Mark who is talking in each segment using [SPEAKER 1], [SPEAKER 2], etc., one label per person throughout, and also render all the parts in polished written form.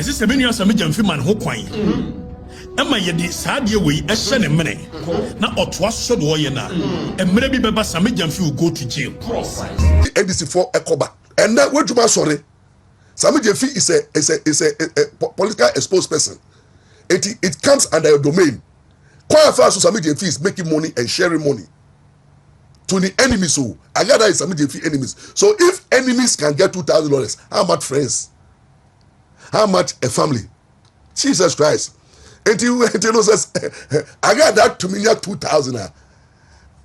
[SPEAKER 1] Ese se menu Sammy Jamfi man ho kwan. Emma ye di saade we ehye ne mene. Na otwa so do ye na. Emre bi beba Sammy Jamfi will go to jail.
[SPEAKER 2] NDC for Ekoba. And that what you sorry. Sammy Jamfi is a political exposed person. It comes under your domain. Quite fast Sammy Jamfi is making money and sharing money to the enemies. So Agradaa is Sammy Jamfi enemies. So if enemies can get $2,000, how much friends? How much a family? Jesus Christ. And you says Agradaa to me 2,000.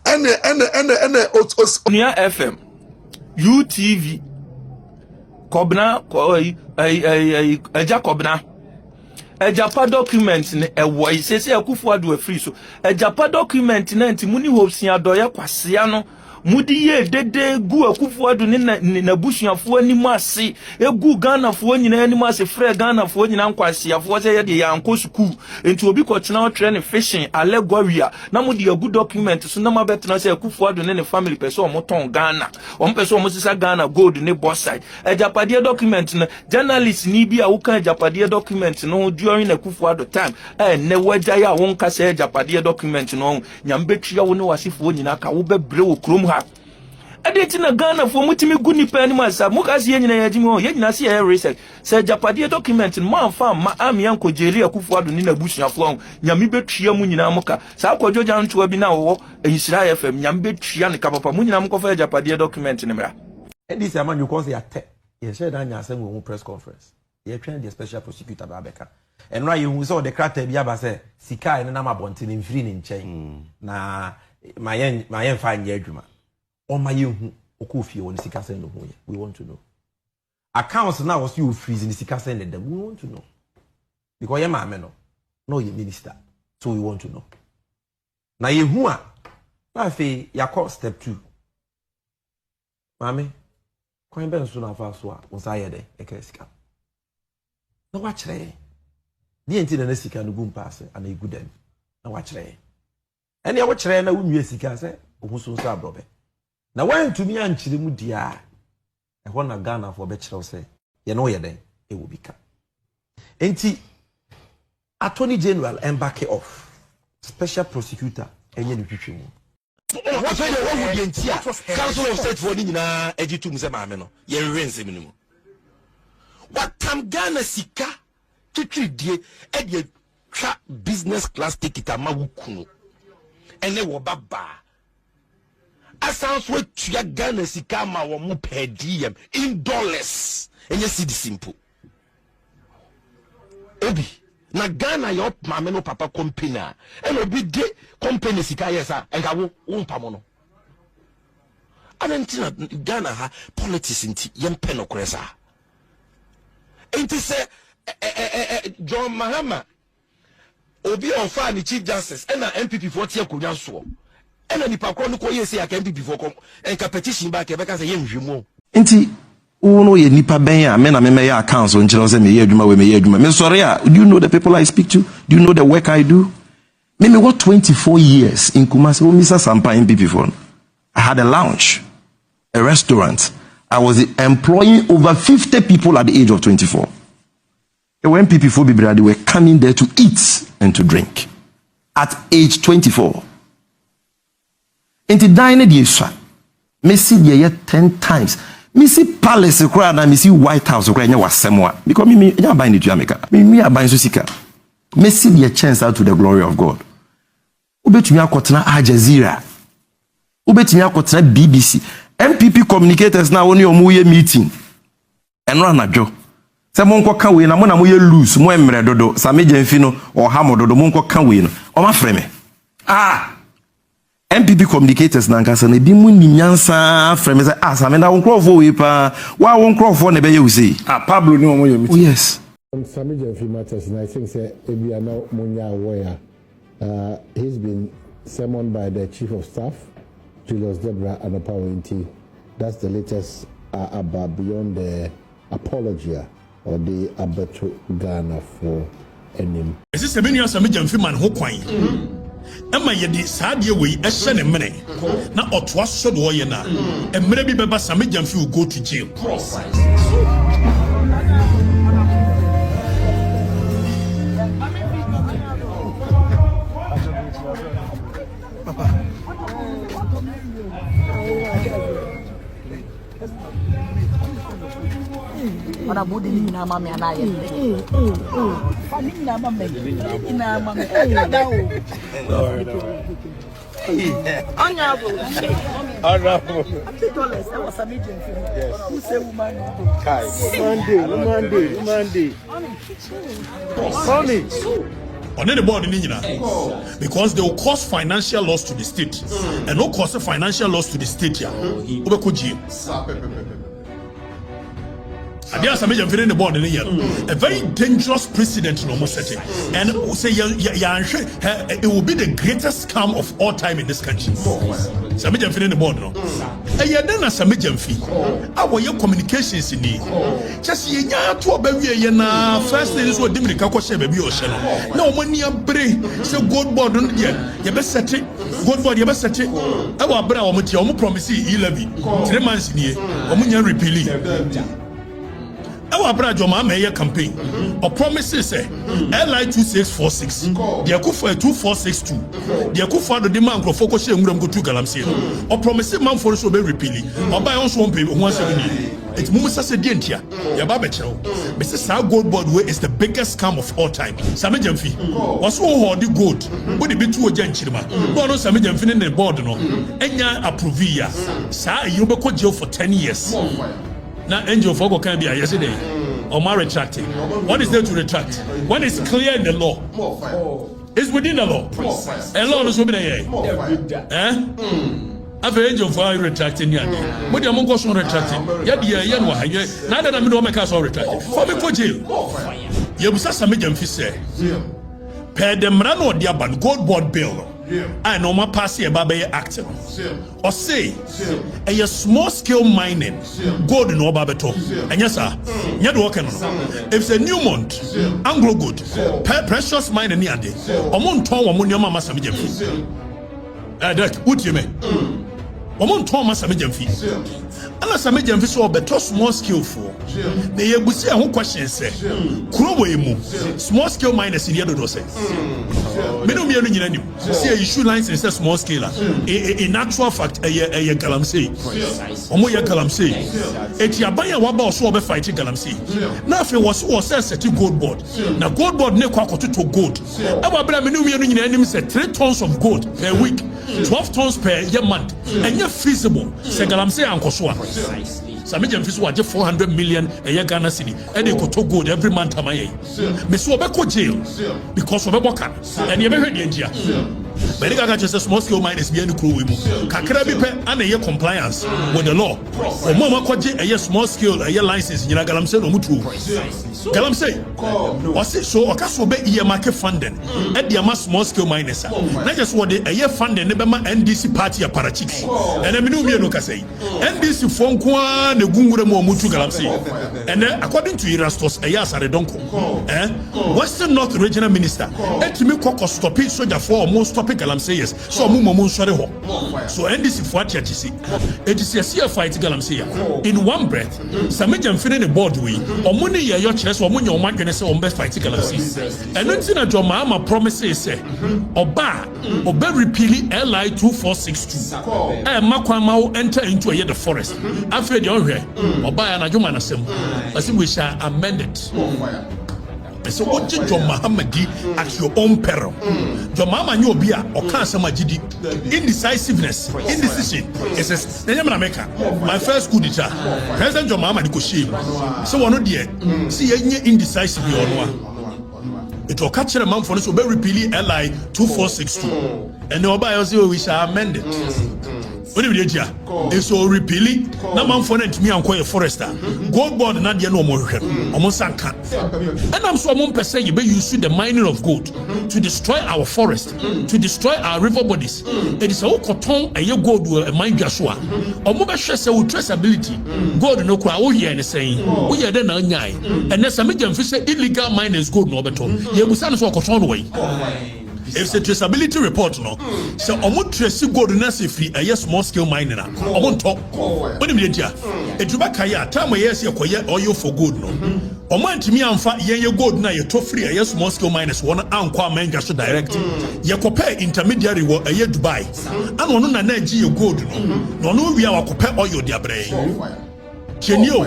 [SPEAKER 2] And
[SPEAKER 3] FM UTV Kobna Kobna Ejapa document ne ewo isese Akufo-Addo afiri so ejapa document na nti muni hopsia doye kwasea no mudi ye dede gu Akufo-Addo ne na busuafo anim ase egu Ghana-fo nyina anim ase frɛ Ghana-fo nyina nkwasiafo se ye de yanko school enti obi kɔtena otre ne fishing allegoria na mudi agu document so na mabetena se Akufo-Addo ne family person omoton Ghana person omosisa Ghana gold ne boss side ejapade document na journalist ni bi a wo kan ejapade document no during Akufo-Addo time ne wagya ya won ka se ejapade document no nyambetria wo ne wasifo nyina ka wo bebre wo krom ha edeti na Ghana fo mutimi gu nipa ani masa mukasi ye nyina yagimi ho ye nyina se ye research se ejapade document no amfa ma amian ko jeli Akufo-Addo ni na busuafo ho nyame betria mu nyina muka sa kwadwoja ntoa bi na wo Ensira FM nyame betria ne kapapa mu nyina mkofa ejapade document ne mra
[SPEAKER 4] this man you cause ye share that nya asem wo press conference ye twen the special prosecutor Babeka and right you saw the character bi aba say sika ene na mabonte ne mfiri ne nchen na mayen fa nya adwuma o mayen okofie won sika sen no ho ye we want to know accounts now was you freeze ne sika sen ne dem we want to know because ye maame no ye minister so we want to know na ye hu a na fe yakọ step 2 maame kwan ben so na fa so a wo sa ye de e ka sika na wa kire ni enti na sika no gum pass ana igu dem na wa kire ene ya wo kire na wo nwie sika se wo so so abrobe na wan tumi ankire mu dia e ho na Ghana fo be kire se ye no ye den e wo bika enti Attorney General embark off special prosecutor enye ni twitwe mu what say the one would entia council of state for ni nyina ejitum se maame no ye rense minimu what time Ghana sika twitwidie e de twa business class ticket amawukunu ene wo baba asanso tua Ghana sika ma wo mu per diem in dollars enye cedi simple obi na Ghana yo maame no papa company and obi de company sika yesa enka wo mpamo no adantina Ghana ha politics nti yempe no kresa enti se John Mahama obi onfa ni chief justice and MPP for tie konwa so and nipa kro no ko yesi aka MPP for kom enka petition back e beka se yenhwemu enti uno ye nipa ben a me na me ya accounts on chiro say me ye adwuma we me ye adwuma me sorry do you know the people I speak to? Do you know the work I do? Me what 24 years in Kumasi o Mr. Sampa MPP for. I had a lounge, a restaurant. I was employing over 50 people at the age of 24. When people for Bibra, they were coming there to eat and to drink at age 24. Into dining the Isha, me see the 10 times. Me see palace kura na me see White House kura nya wasemwa because me nya buy ni America me buy so sika me see the chance out to the glory of God ubetumi akotena Al Jazeera ubetumi akotena BBC MPP communicators na woni omo ye meeting enro anadwo se mo nkoka we na mo na mo ye loose mo emre dodo Sammy Jamfi no o ha mo dodo mo nkoka we no o ma frɛ me MPP communicators na nkasa na bi mu nyansa frɛ me say Sammy na won crofo we pa wa won crofo na be ye we say
[SPEAKER 5] Pablo ni omo ye meeting.
[SPEAKER 4] Oh yes.
[SPEAKER 5] Sammy Jamfi matters, and I think say ebi ana munya aware. He's been summoned by the Chief of Staff, Julius Debra and Apawenti. That's the latest about beyond the apology or the abeto Ghana for enim.
[SPEAKER 1] Is this a menu Sammy Jamfi man ho kwan? Emma ye di saade we ehye ne mene na otwa so do ye na emre bi beba Sammy Jamfi will go to jail.
[SPEAKER 6] body ni na mama na ye family na mama na mama da o honorable $50 that was a medium film who say woman Monday
[SPEAKER 1] Sammy on the board in India because they will cause financial loss to the state and no cause financial loss to the state here. There are some major in the board in the year. A very dangerous precedent in almost setting. And say it will be the greatest scam of all time in this country. Some major in the board, no. And you then some major fee. Our your communications in the just ye to a baby na first thing is what Dimmy Kakosha baby ocean. No money a bray. So good board on you best set it. Good board, you best set it. Our brother, I'm promising 11 3 months in here. I'm repealing. Our brother Mama campaign or promises say LI 2646 the Akufa 2462 the Akufa the demand for focus go to Galamsey or promises man for so be repealing or buy on one people 170 it's Mumusa said Dientia Yababecho Mrs. Gold Board way is the biggest scam of all time. Sammy Jamfi was so hard the gold would it be too genchima but no Sammy Jamfi in the board no Enya approvia Sa you be jail for 10 years. Now, angel Fogo can be yesterday or my retracting. What is there to retract? When it's clear in the law, it's within the law. A law is open a I've angel for retracting. But the among us on retracting. Neither than me make us all retracting. For me for jail. You will say medium fish say. Per the Mrano Diaban Gold Board bill. I know my pass here by acting. Or say a small scale mining gold in Obabeto. And yes, sir, you're working on if it's a Newmont, Anglo Good, precious mine in the end, or Monton or Munyama Samijam. That would you mean? Omon Thomas Samijam fees. And as Samijam fees or better small skillful. They will say a question say, Croway small scale miners in the other say. See a issue lines in small scale. In actual fact, a Galamsey. Omoya Galamsey. Etiabaya Waba so be fighting Galamsey. Now if it was set to gold board. Now gold board ne kwako to gold. Our brother in enemy said 3 tons of gold per week, 12 tons per year month. And you're feasible. Say Galamsey and Kosua. Sammy Jamfis was 400 million a year Ghana city, and they could talk good every month. Miss Wabeko jail because of a worker, and you ever heard the India. But they got just a small scale mine is being the crew. Kakarabi and a year compliance with the law. Or Mama Kwaji, a year small scale, a year license, you know, Galamsey or Mutu. Galamsey, was it so? Okaso be year market funding at the small scale miners. Not just what a year funding, never NDC party a parachicks. And I mean, no say NDC phone the Gungure mo Mutu Galamsey. And then according to Erastus, a year Saredonko, Western North Regional Minister, et me cock stop it so therefore most topic Galamsey yes. So Mumu Shareho. So NDC for what you see. It is a sea fight Galamsey. In one breath, Samijam feeling the board way, or money your chest or money your man can say on best fight Galamsey. And then see that your mama promises say, Oba, Oba repealing LI 2462. And Makwamau enter into a year the forest. After the here, Oba and a human assembly. I think we shall amend it. So what did John Mahamadi at your own peril? John Mama knew Bia or cancer Majidi. Indecisiveness, indecision. It says, my first coup d'etat. President John Mahamadi Koshim. So one of the see any indecisive or one. It will catch a man for us to be repealing LI 2462. And nobody else we shall amend it. What do you do? It's all repealing. Now, man, for me, I'm quite a forester. Gold board, not the no more. Almost and I'm so one per se, you be using the mining of gold to destroy our forest, to destroy our river bodies. It is all cotton and your gold will mine Joshua. Or mobile stress with traceability. Gold no crowd here and saying, we are then a guy. And there's a medium fish illegal miners gold no better. You will send us walk cotton away. If the traceability report no, so almost trace gold in free a yes small scale mining. I won't talk. What do you mean? It to back here, time where yes, you acquire oil for good no. Or man to me and fat ye gold na you to free a yes small scale miners one anqua manga so direct. You compare intermediary a year Dubai. And one na Nigeria gold no. No, we are compare oil their brain. Can you?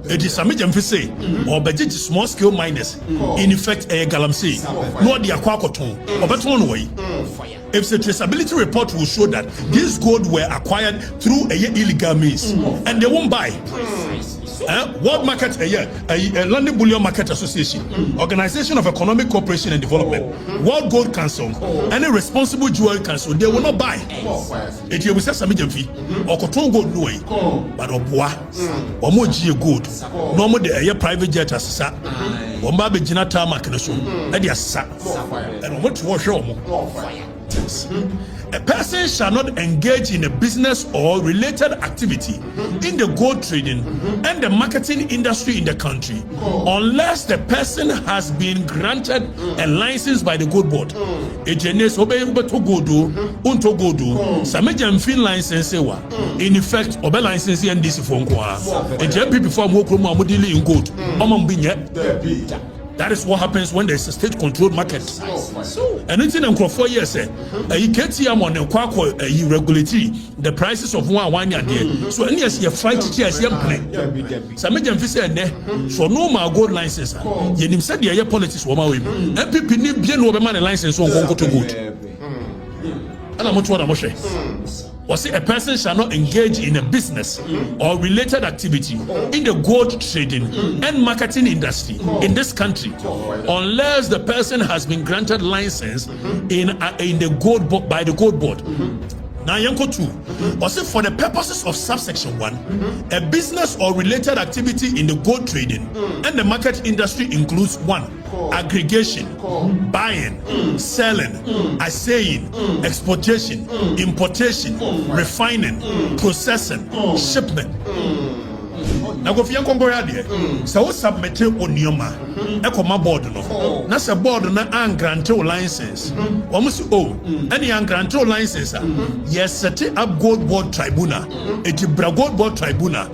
[SPEAKER 1] It is Sammy say or budget small scale miners in effect a galamsey no the aquacoton or beton way. If the traceability report will show that this gold were acquired through a illegal means and they won't buy. World Market London Bullion Market Association, Organization of Economic Cooperation and Development, World Gold Council, any responsible jewelry council, they will not buy. It will say some fee or cotton gold no way, but Obwa or more G gold. No more the private jet as sa or Baby Janata Macanaso, and yes, sir, and what to wash a person shall not engage in a business or related activity in the gold trading and the marketing industry in the country unless the person has been granted a license by the gold board. In effect, obe license and this phone before in gold. That is what happens when there is a state-controlled market. And it's in for years, you can't see on the regulatory the prices of one year there. So any as you fight as you play. Some of them said, so no more gold license. You said the politics were my way. And people need bien over man license on go to good. And I'm not what I'm saying. Or say a person shall not engage in a business or related activity in the gold trading and marketing industry in this country unless the person has been granted license in the gold board by the gold board. Now, Yanko 2, or say for the purposes of subsection 1, a business or related activity in the gold trading and the market industry includes 1. Aggregation, buying, selling, assaying, exportation, importation, refining, processing, shipment. Now go fian kongoya de so submit onioma e koma board no na se board na an grant license omo si any an grant license yes set up gold board tribunal eti bra gold board tribunal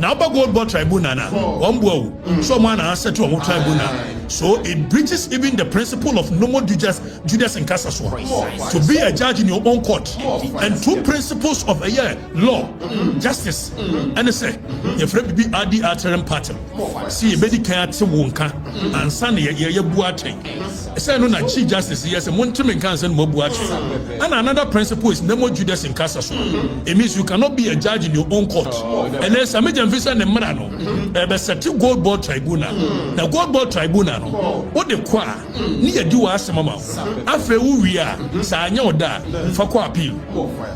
[SPEAKER 1] na ba gold board tribunal na ombo so man na set omo tribunal. So it breaches even the principle of normal Judas in Casaswa to be a judge in your own court, and 2 principles of a law, justice, and say your friend be adi artery pattern. See a medical wonka and Sunday ye buate. Say no na chief justice yes and one time can send more buate. And another principle is normal Judas in Casaswa. It means you cannot be a judge in your own court. And there's a major visa and Marano, a set gold board tribunal. The gold board tribunal. What the qua near do us a mama after we are Sanya da for appeal.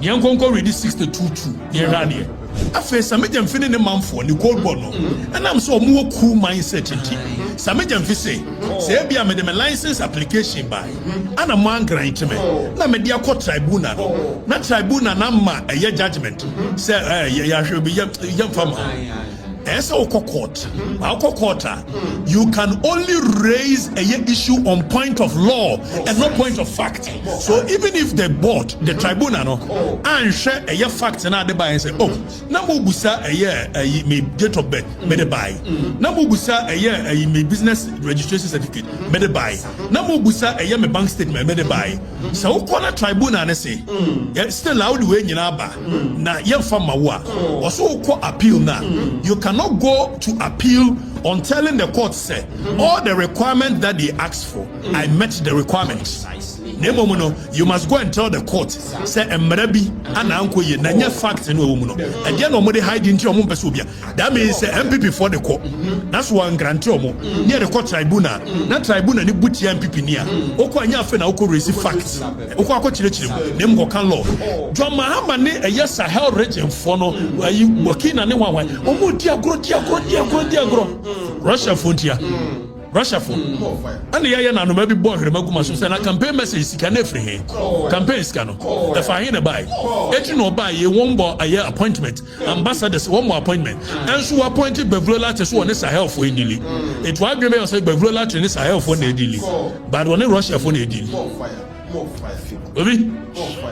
[SPEAKER 1] Young Congo ready 62 near Rania. After some medium feeling a month for the gold bono, and I'm so more cool mindset. Some medium say, I made them a license application by and a man grant me. Na media court tribunal, not tribunal, nama a year judgment. Say, ya should be young farmer. As a court, you can only raise a issue on point of law and not point of fact. So even if the board, the tribunal, and share a year fact and other buy and say, oh, Namubusa a year may date of birth, may buy. Namubusa a year may business registration certificate, may buy. Namubusa a year may bank statement, may buy. So corner tribunal and say, still loud way in Aba, na young farmer or so called appeal now. You can not go to appeal on telling the court say all the requirements that they asked for, I met the requirements. You must go and tell the court say emrebi ana anko ye na nya fact no wo mu no e dia no mo de hide into omo pese obia. That means say MPP before the court. That's one grant omo near the court tribunal. Na tribunal ni buti MPP nia. Okọ anya afa na okọ raise facts. Okọ akọ chire nem go kan law. John Mahama ne e yes Sahel region for no ayi Burkina ne wanwan. Omo dia agro. Russia frontier. Russia phone. And the Yaya no maybe born Remaguma so say na campaign message can every here. Campaign scan. The fine buy. It no buy ye one more a year appointment. Ambassadors one more appointment. And so appointed Bevlola to so on Sahel for daily. It was be say Bevlola to Sahel for daily. But when Russia for daily. Baby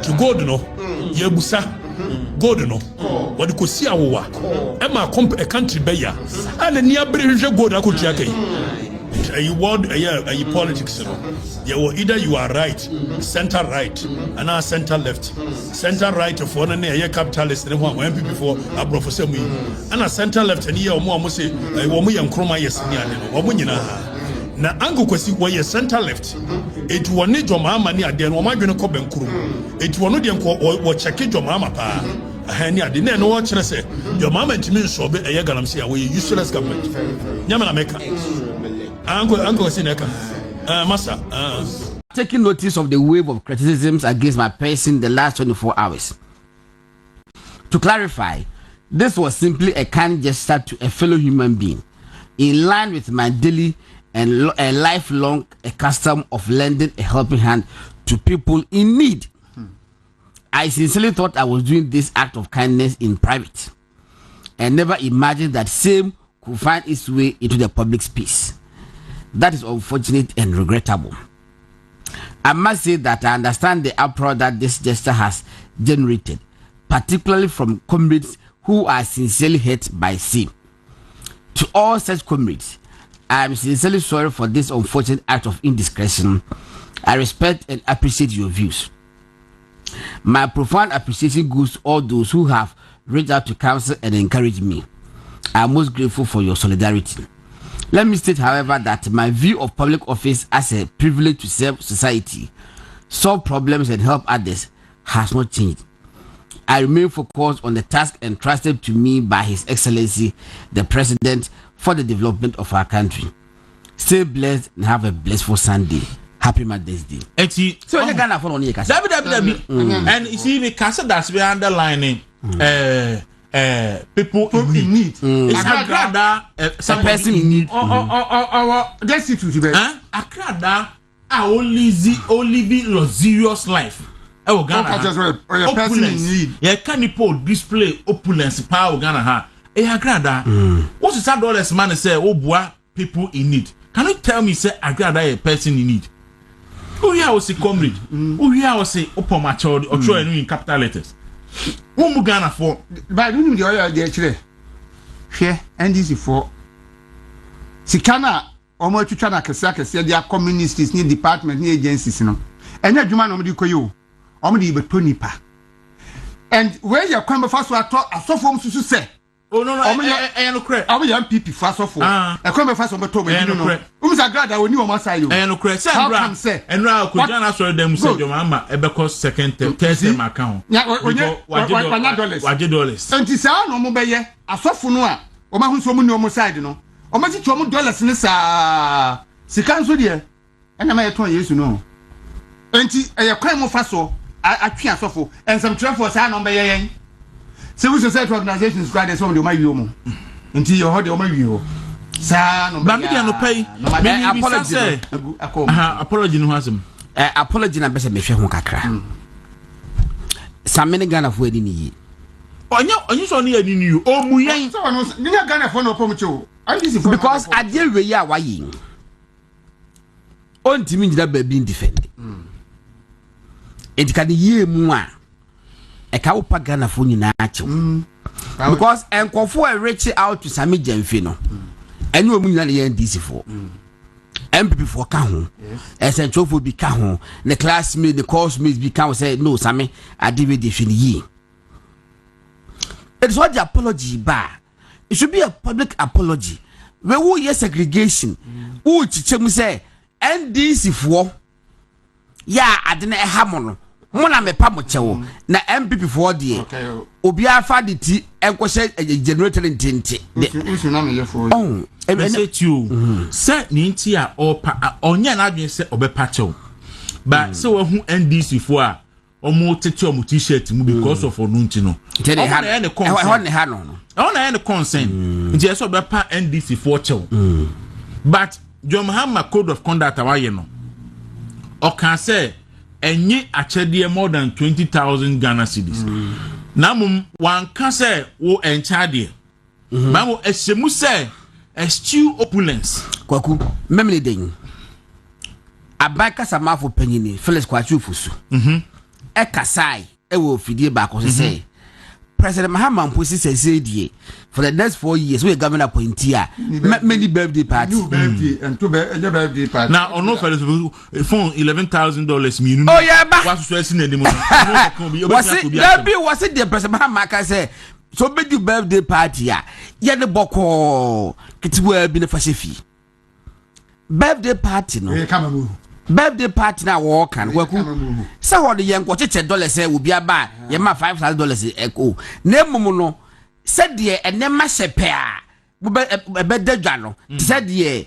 [SPEAKER 1] to go no. Ye busa. Gold no. What you could see our Emma a country beya. And the near British gold I could take. politics, either you are right, center right, and now center left. Center right of one and a capitalist and one MP before a professor, and a center left and here more say, Womu and Chroma, yes, na ango kwesi where center left it won need your mama near then woman going to come and crew it won no check your mama pa ahani ade na no watch say your mama ntimi so be eye galamse a we useless government nyama na meka ango kwesi na ka massa
[SPEAKER 7] taking notice of the wave of criticisms against my person the last 24 hours. To clarify, this was simply a kind gesture to a fellow human being in line with my daily and a lifelong custom of lending a helping hand to people in need. I sincerely thought I was doing this act of kindness in private and never imagined that same could find its way into the public space. That is unfortunate and regrettable. I must say that I understand the uproar that this gesture has generated, particularly from comrades who are sincerely hurt by sin. To all such comrades, I am sincerely sorry for this unfortunate act of indiscretion. I respect and appreciate your views. My profound appreciation goes to all those who have reached out to counsel and encourage me. I am most grateful for your solidarity. Let me state, however, that my view of public office as a privilege to serve society, solve problems and help others has not changed. I remain focused on the task entrusted to me by His Excellency, the President, for the development of our country. Stay blessed and have a blissful Sunday. Happy Mother's Day.
[SPEAKER 3] So you can follow on your and you see, the castle that's we underlining people in need. It's Agradaa, some person in need.
[SPEAKER 8] That's it.
[SPEAKER 3] Agradaa, only be luxurious life. Oh, Ghana, opulence. Yeah, can you display opulence? Power Ghana ha. Agradaa. What is that dollars man say? Oh, boy, people in need. Can you tell me, say Agradaa a person in need? Oh, yeah, I was a comrade. Oh, yeah, I was a open my child or try in capital letters. Who Ghana for?
[SPEAKER 8] But I don't know the oil there today. Here, and this is for Sikana or more to China Kasaka said they are communists, near department, near agencies, you know. And that you man on the Koyo, only but Tunipa. And where you come first, I talk, I saw from to say.
[SPEAKER 3] Oh no, I no credit.
[SPEAKER 8] I will young people first of all. I come first on the top. I know. Who's a grad? I will know my side.
[SPEAKER 3] I no credit. How come say? And now could Ghana sorry them say your mama because second third account.
[SPEAKER 8] Yeah, $100. And this are no more by ye. I saw for no. O ma hu so mu no mo side no. O ma ti $2 ni sa. Sika so de. And na ma yeton Yesu no. Enti e kwan mo fa so. Atwe asofo. And some traffic say no be ye. Civil society organizations grant some of the my view until you heard the my view. Sir, no, but no pay. Apology no has him.
[SPEAKER 7] Apology na bese me hwe ho kakra. Sammy Ghana for edi ni.
[SPEAKER 3] Onye so na edi ni you. O mu yen.
[SPEAKER 8] So no, ni Ghana for no pomocho.
[SPEAKER 7] Because ade we ya wa yin. On timi njida ba bi defend. Edika de ye mu a eka upa Ghana for nyina achew. Because enkofo e reach out to Sammy Jamfi no. Enu omu nyina ye NDC for. MPP for ka ho. Essential for be ka ho. The classmate, the coursemate be ka say no Sammy adiwe defini yi. It's what the apology ba. It should be a public apology. We will yes segregation. Who chichemu say NDC for ya adene ehamono. Mona me pa mo chewo na MPP for die obi afa de ti enko she generator ntenti
[SPEAKER 8] de na me ye for
[SPEAKER 3] oh e say you say ni nti a opa onye na adwen say obepa chewo ba say we hu NDC for a omo tete omo t-shirt mu because of onu nti no
[SPEAKER 7] e ha no
[SPEAKER 3] ona e concern nti e so obepa NDC for chewo but John Mahama code of conduct awaye no o can say enye achede more than 20,000 Ghana cedis. Namum wan ka say wo enchade. Mamu esyemu say eschew opulence.
[SPEAKER 7] Kwaku memle den. Abaka samafo panyini Felix Kwachu fusu. E kasai e wo fidie ba ko say President Mahama Mposi said for the next 4 years we governor appointee many birthday parties.
[SPEAKER 8] New birthday and two birthday parties.
[SPEAKER 1] Now on no for phone $11,000 mean.
[SPEAKER 7] Oh yeah, but
[SPEAKER 1] what's stressing anymore?
[SPEAKER 7] Was it the President Mahama say so big birthday party ya the boko kitwe bi na fashefi birthday party no birthday party na wo kan waku say what the yen ko cheche dollar say obi aba ye ma $5,000 echo na mum no say de enema shepe a be dadwa no say de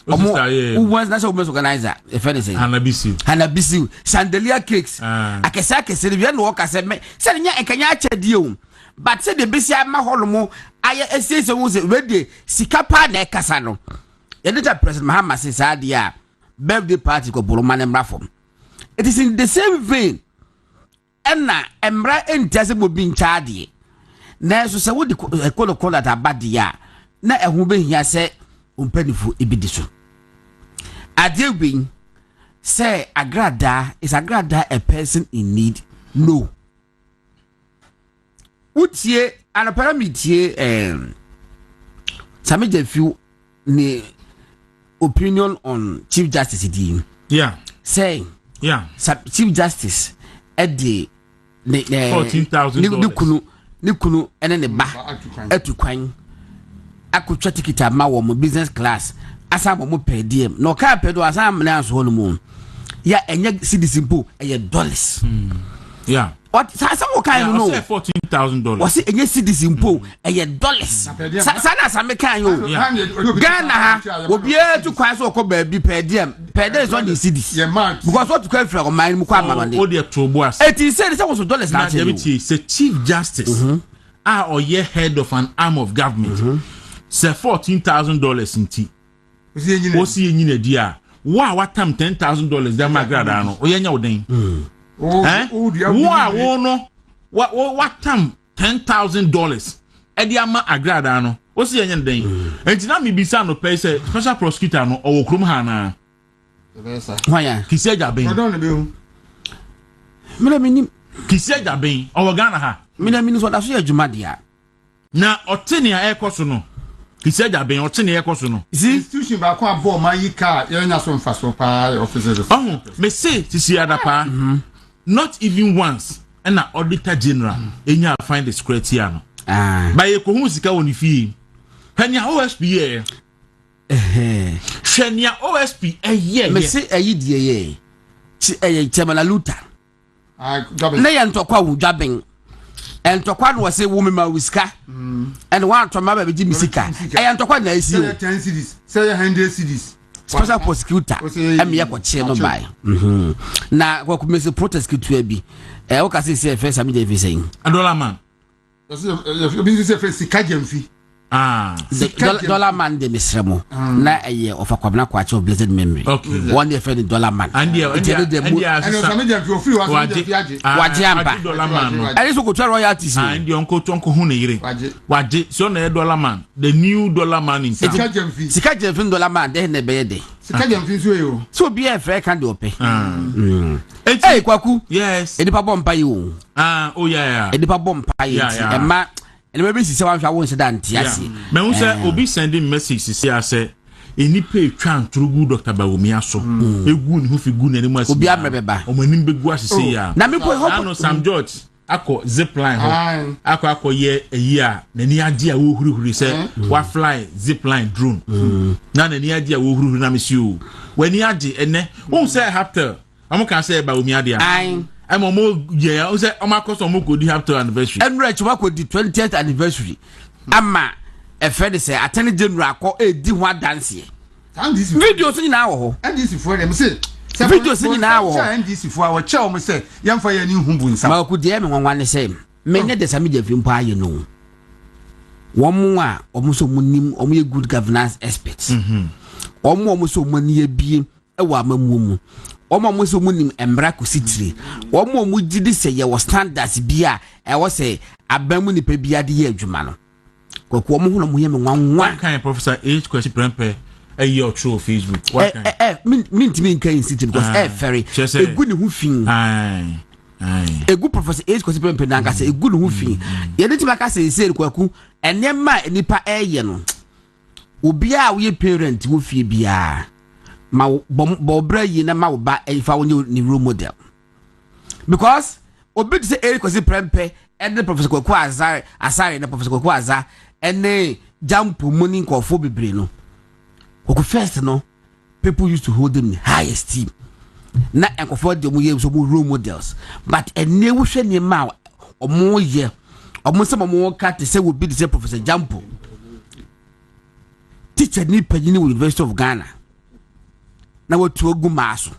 [SPEAKER 7] omo national women's organizer if anything Hanabisi chandelier cakes akese de no work say me say nya enkanya achede o but say the besi ama holomo aye esese wo say we sika pa na ekasa no ye the President Mahama say sadia birthday party ko bolo man emrafom. It is in the same vein enna emra entiase mo bi nchaade na so se wo de call that abadia na ehun be hia se umpanifu ibidiso ade bin say Agradaa is Agradaa a person in need? No. Utie anaparametie Sammy Jefiu ni opinion on Chief Justice Idi.
[SPEAKER 1] Yeah.
[SPEAKER 7] Say Chief Justice Eddie
[SPEAKER 1] $14,000.
[SPEAKER 7] Ni kunu ene ne ba atukwan akotwa ticket ama wo mo business class asa mo per diem no ka pedo asa mna aso no mu ya enye citizen po eye dollars.
[SPEAKER 1] Yeah.
[SPEAKER 7] What sa wo kan no
[SPEAKER 1] $14,000.
[SPEAKER 7] was enye citizen po eye dollars sa na sa me kan yo Ghana ha obi atukwan so ko ba bi per diem is on the cities because what to come from mine mu kwa mama
[SPEAKER 1] o de trobo as
[SPEAKER 7] it is said was dollars na
[SPEAKER 1] say Chief Justice or ye head of an arm of government say $14,000 inti o si enyina dia what time $10,000 dem Agradaa no o ye nya oden what time $10,000 e dia ma Agradaa no o si enya den enti na me bisa no pay say special prosecutor no o krom ha na
[SPEAKER 7] why
[SPEAKER 1] kisi ajaben
[SPEAKER 7] mina
[SPEAKER 1] kisi ajaben o Ghana ha
[SPEAKER 7] mina so da so adwuma dia
[SPEAKER 1] na otene a ekoso no kisi ajaben otene ekoso no
[SPEAKER 8] institution ba ko abo ma yika ye nya so mfaso pa officers
[SPEAKER 1] me say sisi adapa not even once and na auditor general enya find the security no ba ye ko hu sika woni fie hanya OSP ye Shania OSP
[SPEAKER 7] me say ayi die ye chi Chamala Luta na ya ntokwa wu dwaben entokwa no say wo me ma wiska and one to ma ba bi misika ya ntokwa na esi
[SPEAKER 8] 10 cities say 100 cities
[SPEAKER 7] special prosecutor am ye kwache no bai na kwa kumese prosecutor bi o ka say first Sammy dey saying
[SPEAKER 1] $1 man
[SPEAKER 8] bi say first sika jamfi
[SPEAKER 7] dollar man de misremo na eye of akwabna kwache of blessed memory one day for the dollar man
[SPEAKER 1] and
[SPEAKER 8] Sammy dey free
[SPEAKER 7] waje amba
[SPEAKER 1] $1 man
[SPEAKER 7] and so go to royalties
[SPEAKER 1] and the uncle tonko hu na yire waje so na $1 man the new $1 man in
[SPEAKER 8] sika jamfi
[SPEAKER 7] $1 man de na be de
[SPEAKER 8] sika jamfi so yo
[SPEAKER 7] so be a fair can do ope hey kwaku
[SPEAKER 1] yes
[SPEAKER 7] edipa bompa yi o
[SPEAKER 1] oh yeah
[SPEAKER 7] edipa bompa yi ema and maybe see one shall want that yes
[SPEAKER 1] me who say obi sending message say say eni pay twan trugu Dr. Bawumi aso egu ni hu fi gu na ni mu asi
[SPEAKER 7] obi amrebeba
[SPEAKER 1] o mani begu asese ya
[SPEAKER 7] na me boy hope
[SPEAKER 1] no Sam George akọ zipline ho akọ ye eyi a na ni ade a wo hurihuri say wa fly zipline drone na ni ade a wo hurihuri na me si o wani ade ene who say after am kan say Bawumi ade a I'm a more yeah. I say I'm a custom go di happy anniversary.
[SPEAKER 7] And right, we go di 20th anniversary. Ama a friend say Attorney General ko di one dance here. Video sing na wo.
[SPEAKER 8] And this for them say.
[SPEAKER 7] Video sing na wo.
[SPEAKER 8] And this for our chow me say yam for your new humbu nsa.
[SPEAKER 7] Ma ku die me wan say. Me ne de Sammy Jefiu mpa ye no. Wo mo a omo so munim omo ye good governance experts. Omo so mani ye bie e wa mamu mu. Omo so munim embra ko sitire omo gidi se ye was standards bia e wo se abamu ni pe bia de ye adwuma no kwako omo hu no ye me nwanwa
[SPEAKER 1] kan Professor H question prempe e your true Facebook
[SPEAKER 7] what kind min kan city because very egu ni hu fin egu professor age kwesi prempe na nka se egu no ho fi ye de timaka se kwaku enema nipa eye no obi a wo ye parent wo fie bia ma bo bra yi na ma wo ba fa wo ni role model because obi say age kwesi prempe and the professor kwaku asare na professor kwaku aza ene jump money nkofo bebre no kwaku first no people used to hold them in high esteem na nkofo de mo ye so mo role models but ene wo hwe ne ma omo ye omo se mo ka te se wo bi de professor Jampo teacher ni panyini wo University of Ghana na wo tu ogu maaso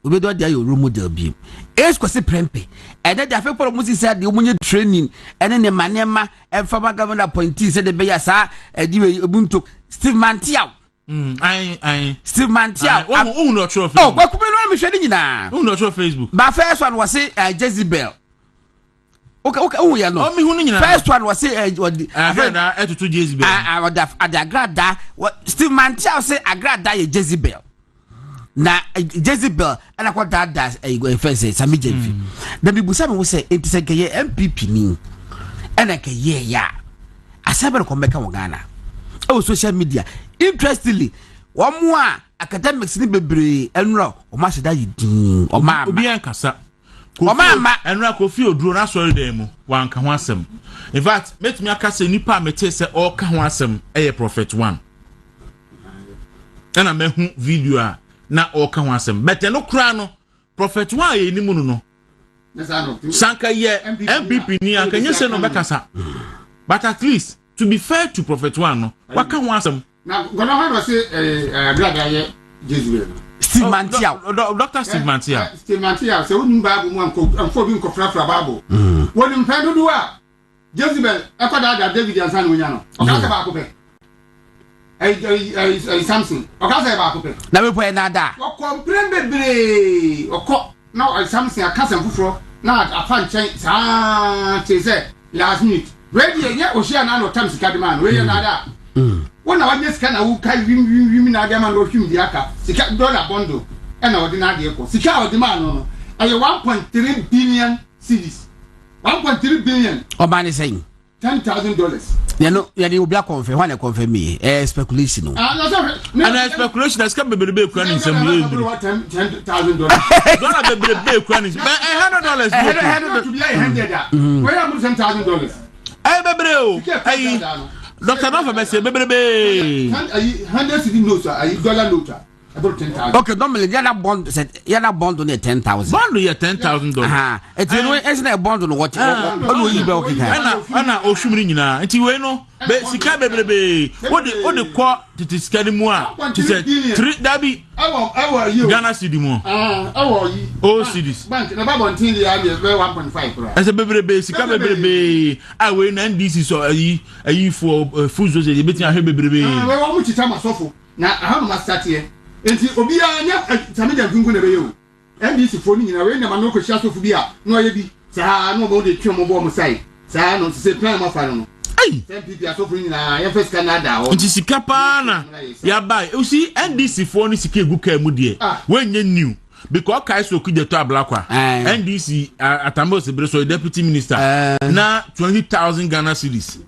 [SPEAKER 7] obi do dia your role model bi es kwese prempe ene de afekpo mo si say de mo nye training ene ne manema emfama governor appointee se de be ya sa edi we obunto Steve Mantiao Steve Mantiao
[SPEAKER 3] no show Facebook.
[SPEAKER 7] Oh, kwaku no me hwede nyina.
[SPEAKER 3] No show Facebook.
[SPEAKER 7] But first one was say Jezebel. Okay, ya no.
[SPEAKER 3] Me hu no nyina.
[SPEAKER 7] First one was say
[SPEAKER 3] Agradaa etutu Jezebel.
[SPEAKER 7] Agradaa Steve Mantiao say Agradaa ye Jezebel. Na Jezebel ana kwa dada first Sammy Jemfi. Da bibusa me wo say enti say ke MPP ni. Ana ke ye ya. Asabere ko meka wo Ghana. Oh, social media. Interestingly, one more academics ni bebre enro o ma seda yidin o ma
[SPEAKER 3] obi ankasa
[SPEAKER 7] o ma
[SPEAKER 3] enro Kofi Oduro na sorry dem mu wan ka ho asem. In fact, metumi akasa nipa mete se o ka ho asem prophet 1 ana mehu video a na o ka ho asem but no kra no prophet 1 ye ni mu no sanka ye MPP ni anka nyese no bekasa but at least to be fair to prophet 1 no waka ho asem.
[SPEAKER 8] Now, gonna have to say, Agradaa, Jezebel.
[SPEAKER 7] Steve Mantiao.
[SPEAKER 3] Dr. Steve Mantiao.
[SPEAKER 8] Steve Mantiao, so wouldn't Bible one and for being Kofra Bible. What in Pedro do? Jezebel, Agradaa, David and San Wiano. Okatakyie. Samson. Okatakyie.
[SPEAKER 7] Na me po nada.
[SPEAKER 8] O comprende bre. O now Samson a cousin fufro. Na a fan change. Ah, say last minute. Ready, yeah, Ocean and Tamsi Cadiman. Where you nada? When I was kind of women are man or him the aka, Sika dollar bundle, and ordinary echo. Sika demand on 1.3 billion cities. 1.3 billion.
[SPEAKER 7] O man saying
[SPEAKER 8] $10,000.
[SPEAKER 7] You know, you be a confirm when I confirm me. Speculation.
[SPEAKER 3] And speculation has come to be cranning some years.
[SPEAKER 8] $10,000.
[SPEAKER 3] Don't be cranning, but $100.
[SPEAKER 8] $100 to be $100. Where are $10,000?
[SPEAKER 3] Hey, Doctor Nova say baby.
[SPEAKER 8] 100 city notes are dollar note. About 10,000.
[SPEAKER 7] Okay, normally yana bond on 10,000.
[SPEAKER 3] Bond ya $10,000.
[SPEAKER 7] Aha. It's no isn't a bond on what you be okay.
[SPEAKER 3] Ana oshumri nyina. Nti we no be sika baby. What the call to scan mu a. She said 3 dabi.
[SPEAKER 8] You
[SPEAKER 3] Ghana cedi mu.
[SPEAKER 8] You.
[SPEAKER 3] Oh cedis.
[SPEAKER 8] Bank na baba until the area 1.5.
[SPEAKER 3] As a baby sika baby. I we na NDC so ayi for food so dey betin ahwe baby.
[SPEAKER 8] We want mu chita masofo. Na how ma start here. Enti obi anya Sammy Jemfi na be yo. NDC fo ni nyina we na ma no ko hia sofo bi a no ye bi. Saa no mo de twem bo mo sai. Saa no se plan ma fa no. Ai. MPP asofo ni na ye first Canada o.
[SPEAKER 3] Nti sika pa na ya buy. You see NDC fo ni sika egu ka mu de. We nye new. Because Kaiso Kuje to Ablakwa NDC Atamos Brefo deputy minister na 20,000 Ghana cedis.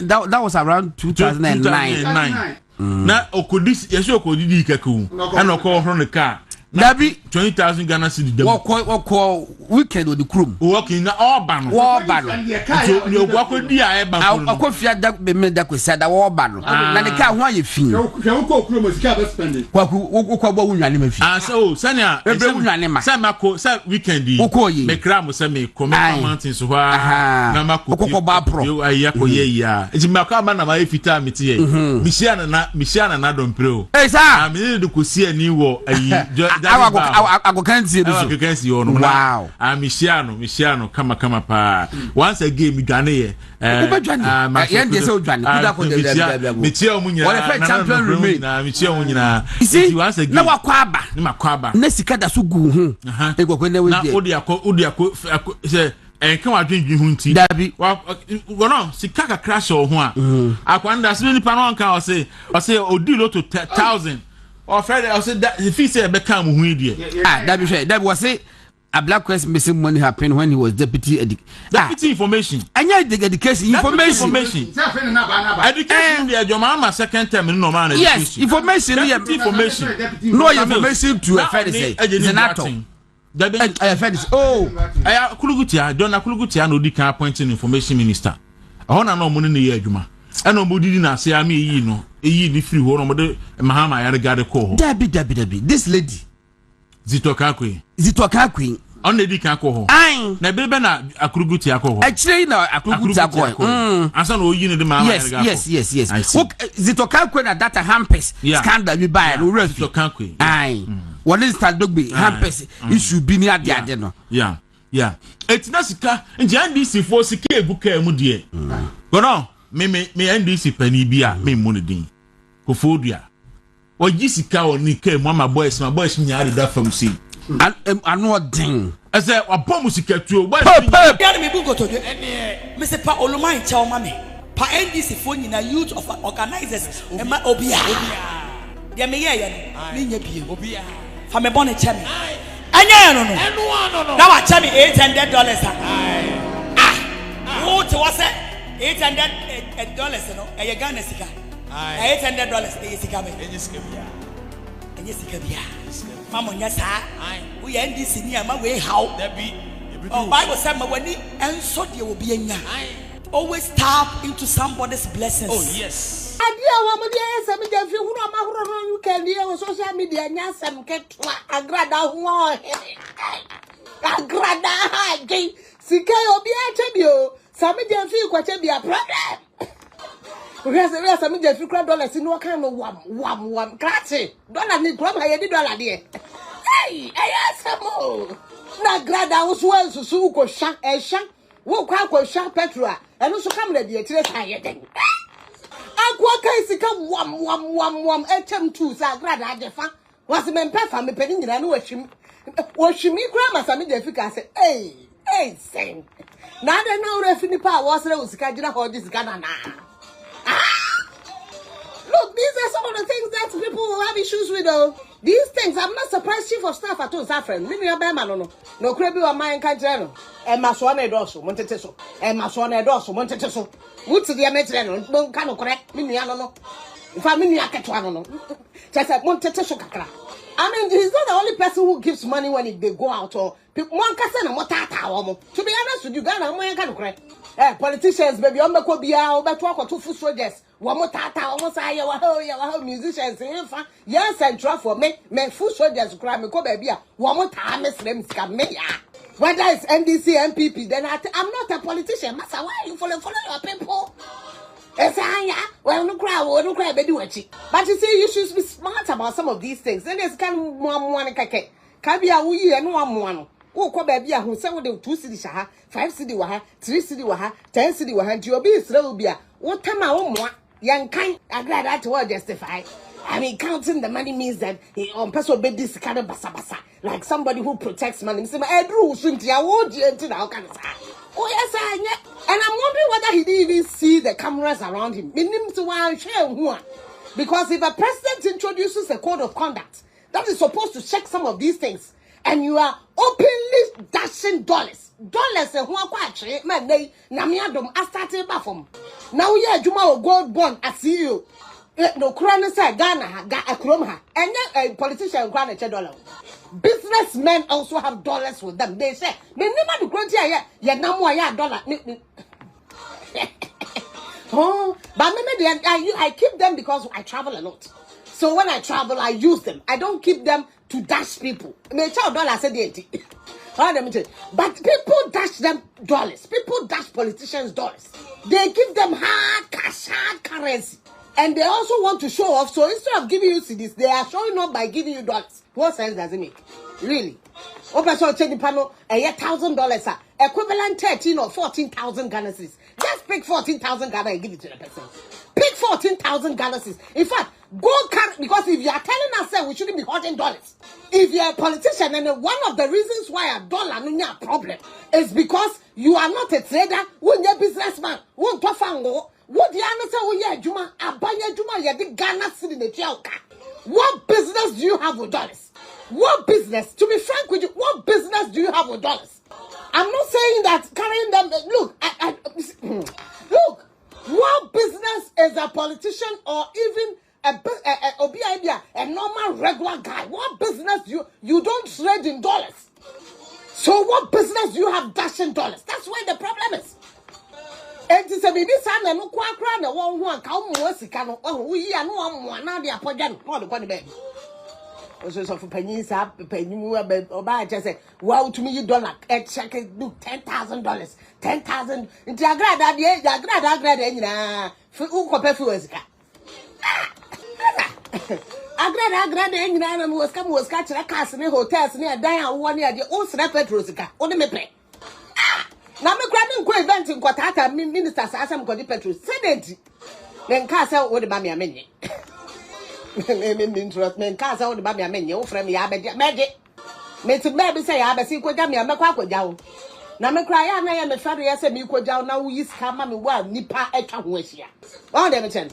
[SPEAKER 7] That was around 2009.
[SPEAKER 3] Na okodis yeso okodidi kaku and okọ horo ne car
[SPEAKER 7] Dabi
[SPEAKER 3] 20,000 Ghana cedis dem
[SPEAKER 7] wako weekend with the crew
[SPEAKER 3] working na all ban so ni ogwakodi a e ban
[SPEAKER 7] akofia da be me da kwesa da wo ba no na ne ka ho aye fin
[SPEAKER 8] ko crew mo sika be spend
[SPEAKER 7] kwaku kwa bo wunwane ma fi
[SPEAKER 3] so sania
[SPEAKER 7] ebe wunwane ma
[SPEAKER 3] sa mako sa weekend me kra mo se me come mountain so ha na mako
[SPEAKER 7] ko ba pro
[SPEAKER 3] yo ayi akoye ya enti mako ama na ma efita metie misiana na dompreo
[SPEAKER 7] eh sa
[SPEAKER 3] me de ko si ani wo ayi
[SPEAKER 7] agokanti
[SPEAKER 3] wow misiano kama pa once again mi dwane ye
[SPEAKER 7] ye ndese odwane kuda ko de
[SPEAKER 3] metie omunyina
[SPEAKER 7] wala champion remain
[SPEAKER 3] na metie omunyina
[SPEAKER 7] once again na wakwaba
[SPEAKER 3] ni makwaba
[SPEAKER 7] na sika da so gu hu egwakwe na we
[SPEAKER 3] na odi akọ se enka wadwendwe hu nti
[SPEAKER 7] dabi
[SPEAKER 3] wono sika ka crash o ho a akwanda se ni pa no nka o se odi lo to 1,000 or Friday I said that if he said become who idiot
[SPEAKER 7] that be was say a black person missing money happened when he was deputy
[SPEAKER 3] information.
[SPEAKER 7] And yeah, the education information.
[SPEAKER 3] Education, your mama second term in normal.
[SPEAKER 7] Yes, information. No information to a fair say.
[SPEAKER 3] Kulugutia, Donna Kulugutia, no decan appointing information minister. I want to know money in the year, Juma. And nobody didn't say, I mean, you know, the free one of the Mahama, I got a call.
[SPEAKER 7] Debbie, this lady.
[SPEAKER 3] Zitokakwe. On the decan call.
[SPEAKER 7] I
[SPEAKER 3] Nebena, a Kulugutia alcohol.
[SPEAKER 7] Actually, no, a Kulugutia. I saw no unit the man. Yes. Zitokakwe, that a hampers scandal we buy.
[SPEAKER 3] Zitokakwe.
[SPEAKER 7] Aye. What is that dogby? Hampers, it should be near the adeno.
[SPEAKER 3] Yeah. It's not sika. And NDC for sika buke mudie. Go no. Me NDC penny bia me money din. Kofodia. Or Jessica or Nike, my boys me are that from sea.
[SPEAKER 7] And what ding?
[SPEAKER 3] As a bomb sika too. What?
[SPEAKER 6] Me bugo to you. Mr. Pa Oluma tell mommy. Pa NDC for na youth of organizers. Emma Obia. Ya me ye ni bi Obia. For me bonnet chemi. Anya no. Now I tell me $800. What was it? $800 no. E Ghana sika. $800 e sika me. Enye sika bia. Mama nya sa. We NDC ni ama we how. Oh, Bible said ma wani enso de obi anya. Always tap into somebody's blessings.
[SPEAKER 3] Oh yes.
[SPEAKER 9] Adia wa mo dia ese me dia fi hunu amahoro no you can dey social media nya sem ketwa Agradaa ho Agradaa haji sika obi ache bio Sammy dia fi kwache bia problem we say me dia fi $1 no kan no wam krati dollar ni kro ma ye di dollar de hey ayasamo na Agradaa wo so ansusu ko sha wo kwa sha petrol eno so kamera de tire san ye den akwa kai sika wam etem tu sa Agradaa defa was me pefa me pedi nyina na wahwimi kra ma Sammy de fika say hey sen na de na ora fini pa wo sere usika gina ho di sika na look, these are some of the things that people will have issues with though. These things, I'm not surprised chief of staff at all Safran. Me no be man no krebi wa man kan no e ma so na edoso montete so e ma so na edoso montete so muti dia metre no bon kan no kore me nua no fa me nua keto no chese montete so kakra. I mean, he's not the only person who gives money when they go out or people one kasa na motata wo mo. To be honest with you, Ghana mo yan kan no kore. Politicians baby on beko bia obeto akoto fu soldiers wo mo tata wo mo say wa ho musicians infa yes central for me fu soldiers kra me ko baby a wo mo ta me srem sika me ya whether it's NDC MPP then I'm not a politician massa why you follow your people esanya well no cry be do achi but you see you should be smart about some of these things then there's kind of one kake ka bia wo yi no amoa no wo ko ba bia ho se wo de 2 cedi ha 5 cedi wa ha 3 cedi wa ha 10 cedi wa ha nti obi isra obi a wo tama wo moa yankan Agradaa to justify. I mean, counting the money means that he on person be this kind of basa like somebody who protects money. Say, Edru shouldn't ya would you into the kind of oh yes, and I'm wondering whether he didn't even see the cameras around him. Because if a president introduces a code of conduct that is supposed to check some of these things, and you are openly dashing dollars and who are quite man they namiadom I started bafom. Now yeah, Juma gold bond I see you. No crown say Ghana got a chroma and then a politician grant $1. Businessmen also have dollars with them. They say they never do grant here. Yeah, no more dollar. Oh, but maybe I keep them because I travel a lot. So when I travel, I use them. I don't keep them to dash people. Me $1 say the but people dash them dollars. People dash politicians dollars. They give them hard cash, hard currency. And they also want to show off. So instead of giving you CDs, they are showing off by giving you dollars. What sense does it make? Really? $1,000 equivalent 13 or 14,000 Ghana cedis. Just pick 14,000 Ghana and give it to the person. Pick 14,000 Ghana cedis. In fact, go carry, because if you are telling us that we shouldn't be holding dollars, if you are a politician, and one of the reasons why a dollar is not a problem is because you are not a trader, you're a businessman, you're a fango. What the answer? Oh yeah, Juma, Abaya Juma, you the Ghana cedi in the What business do you have with dollars? What business? To be frank with you, what business do you have with dollars? I'm not saying that carrying them. Look, look. What business is a politician or even a normal regular guy? What business you don't trade in dollars? So what business do you have dashing dollars? That's where the problem is. And to say baby son no kwa na won ho anka mo sika no we ya no mo na de apodwa no all the kwani be so for penny sa penny mu oba che say wow to me dollar check do $10,000 10,000 into agrada nyina u ko pe fu sika agrada nyina na mo sika kire cars ne hotels ne dan a wo ne ade o sra petrol sika o de me pe na me kra ne nko event nkotata minister sa asem kodi petrol senate me nka say wo de ba me amenye me interest me nka say wo de ba me amenye wo frame ya be me ti be say ya be si koja me amekwa akwaja wo na me kra ya na ya me fare ya say me koja wo na wo yiska ma me wa nipa atwa ho ahia all dem chen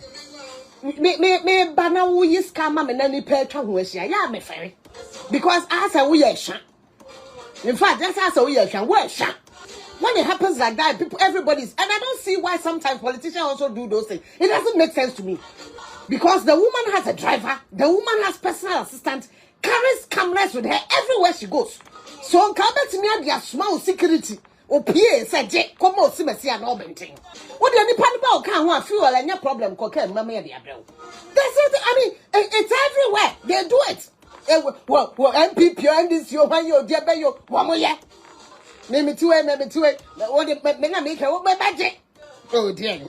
[SPEAKER 9] me ba na wo yiska ma me na nipa atwa ho ahia ya me fare because as a wo ya sha in fact that's as a wo ya sha wo sha. When it happens like that, people, everybody's, and I don't see why sometimes politicians also do those things. It doesn't make sense to me. Because the woman has a driver, the woman has personal assistant, carries cameras with her everywhere she goes. So, to me, their small security, or PA said, Jake, come on, see me see an open thing. What do you need about can't want fuel and your problem, cocaine, mamma, the abel. That's it, I mean, it's everywhere. They do it. Well, MPP, and this, you, when you're dear, you, one more yet. Maybe two. What the make her budget? Oh dear.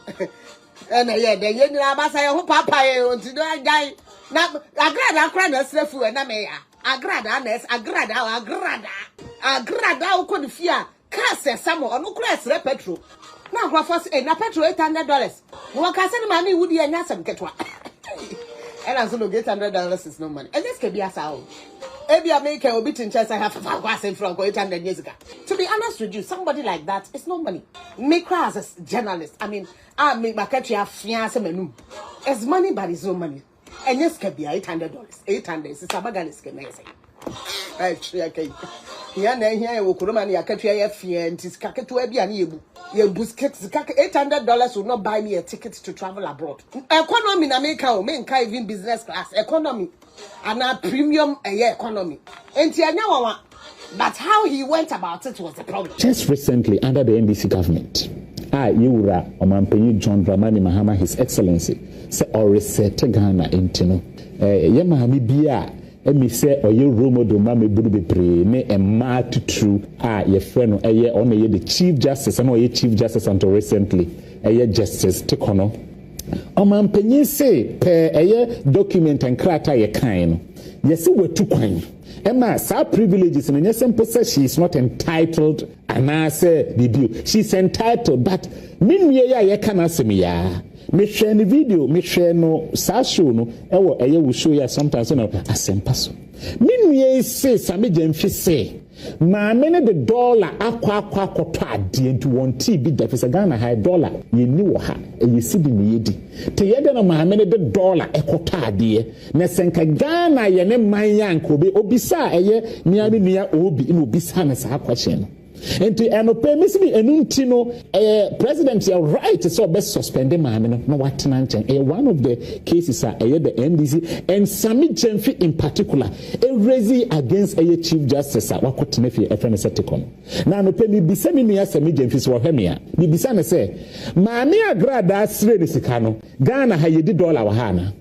[SPEAKER 9] And yeah, the young Abasa, who papa, want to die. Now, Agrada, Agrada, Slefu, and Agrada, could fear. Cast some or no class petrol. Now, Grafos, and a petrol $800. What can send money would be a Nassam get one? And as you get $100 is no money. And this can be a sound. Maybe I make a bit in chest. I have from 800 years ago. To be honest with you, somebody like that, it's no money. Make her as a journalist. I mean, I make my country have fiance menu. It's money, but it's no money. And yes, can be $800. 800 is a baganis can say. Okay. Here, we could money. I can't hear fiance. Skaka to be an ebu. Your buskets, $800 will not buy me a ticket to travel abroad. Economy in America, men can't even business class. Economy. And a premium economy. But how he went about it was the problem.
[SPEAKER 10] Just recently, under the NDC government, Yura Omanpenyi John Dramani Mahama, His Excellency, said or reset Ghana intino. Yamahami Bia, Emi say or you rumo do mame buru pre ne a mad true. Your friend on the Chief Justice, and ye Chief Justice until recently, Justice Tekono. Omanpenyi say per document and krata ye kind. Yes, we two kind. Emma, sa privileges and yes, and she is not entitled. And I say, she's entitled, but ye can ask me ya. Me share the video, me share no sasho no. Will show you sometimes no asempaso. Ye say Sammy Jemfi say. Ma mene the dollar akwa kotwa into one TB deficit Ghana high dollar ye ni wo ha ye sidi ni yedi te yede no ma mene the dollar ekota ade na senka Ghana ye ne manyan ko be obisa eye niami nia obi ina obisa na sa kwahye no enti enope misimi enuntino president you right so be suspend ma me no watena nchen one of the cases are the NDC and Sammy Jemfi in particular raising against Chief Justice wakotena fi efrene setikon na enope mi bisemi nua Sammy Jemfi so hwemia mi bisa na say ma me Agradaa sire ni sika no Ghana ha yedi dollar wa ha na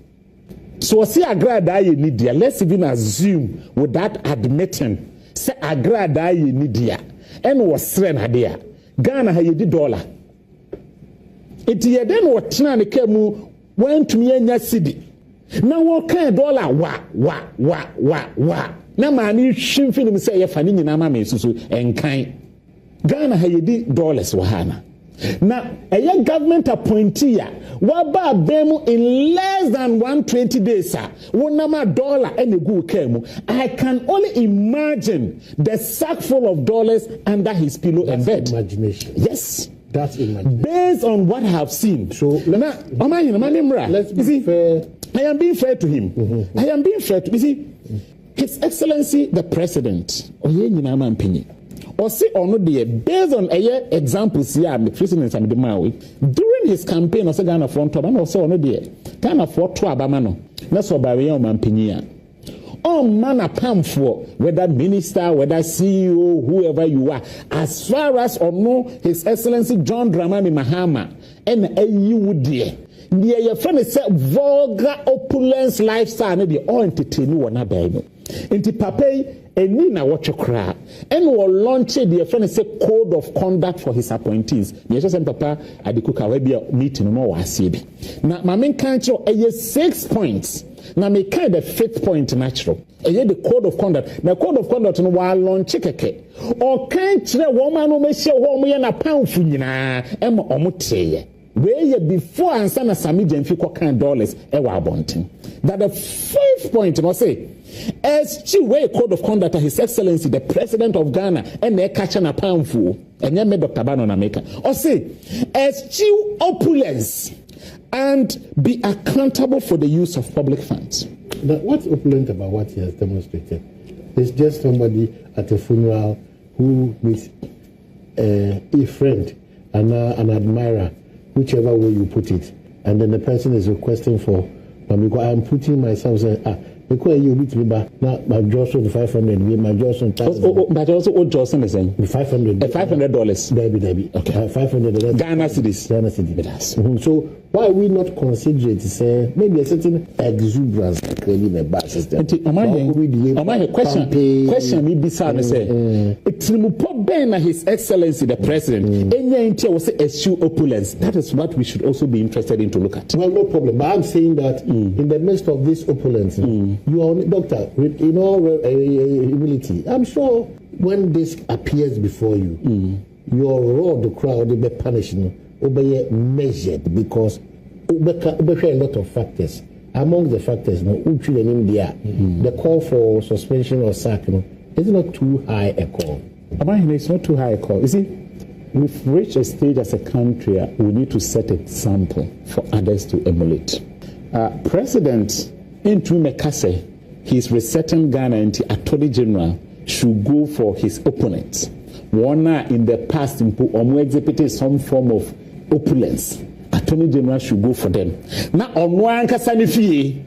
[SPEAKER 10] so see Agradaa ye ni dia let's even assume without admitting say Agradaa ye ni dia and was sren there. Ghana had $1. It ye then what Tinan Kemu went to me in your city. Now what kind of dollar? Wa. Now man, you shouldn't feel him say a fanny in Amame Susu and kind. Ghana had $1 wahana. Now a young government appointee waba bemu in less than 120 days $1 and a good came. I can only imagine the sack full of dollars under his pillow and bed.
[SPEAKER 5] Imagination.
[SPEAKER 10] Yes.
[SPEAKER 5] That's imagination.
[SPEAKER 10] Based on what I have seen. So let's be fair.
[SPEAKER 5] I am being fair to him.
[SPEAKER 10] I am being fair to you see. His Excellency the President, oye nyina man penny. Or say or no dear, based on a examples here, the president and the Maui, during his campaign, or say Ghana front top, and also no dear, Ghana for 12 abamano, that's what by man penny. All manner pam for whether minister, whether CEO, whoever you are, as far as or no His Excellency John Dramani Mahama and you would dear. Your friend is vulgar opulence lifestyle, maybe all entertain one a baby. Into Pape and Nina watch a crowd and will launch the friend is code of conduct for his appointees. Yes, and Papa at the Cookawebia meeting no was now my main country 6 points. Now me kind of 5th point natural. And the code of conduct. The code of conduct no while launch or can't the woman who may show home and a pound for you na Emma Omutte. Where before and son of Sammy Jenfico kind dollars ever bunting. That the 5th point must say, as she way code of conduct His Excellency the President of Ghana and they catching a pound for and then Dr. Bannon America. Or say, as she opulence and be accountable for the use of public funds.
[SPEAKER 5] Now, what's opulent about what he has demonstrated? It's just somebody at a funeral who meets a friend and an admirer, whichever way you put it, and then the person is requesting for, I'm putting myself saying, because you beat me back now, my Johnson 500, my Johnson 1,000.
[SPEAKER 10] But also, what Johnson is saying?
[SPEAKER 5] $500.
[SPEAKER 10] $500.
[SPEAKER 5] Okay. 500.
[SPEAKER 10] Ghana cedis.
[SPEAKER 5] Ghana cedis. So why are we not considerate to say maybe a certain exuberance in the bar system?
[SPEAKER 10] Question me beside say it's Ben His Excellency the President. Any was eschew opulence. That is what we should also be interested in to look at.
[SPEAKER 5] Well, no problem. But I'm saying that in the midst of this opulence, you are doctor in all humility. I'm sure when this appears before you, your raw the crowd will be punishing. Obey measured because obey a lot of factors. Among the factors, the call for suspension or sack is not too high a call.
[SPEAKER 10] It's not too high a call. You see, we've reached a stage as a country we need to set an example for others to emulate. President into Mekase, he's resetting Ghana into Attorney General should go for his opponents. One in the past exhibited some form of opulence. Attorney General should go for them. Now, on one Kasanifi,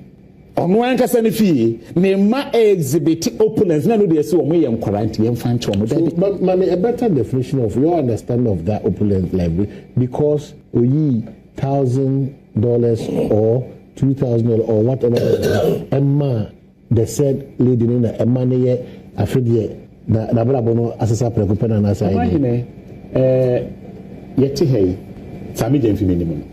[SPEAKER 10] Nema exhibit opulence. Now, they say, we am quarantine,
[SPEAKER 5] but Mammy, a better definition of your understanding of that opulence level because we $1,000 or $2,000 or whatever. Emma, the said lady in a money, a figure. Na Brabono asasa prekupena na sa
[SPEAKER 10] ine yeti hey Sammy Jenfi minimum.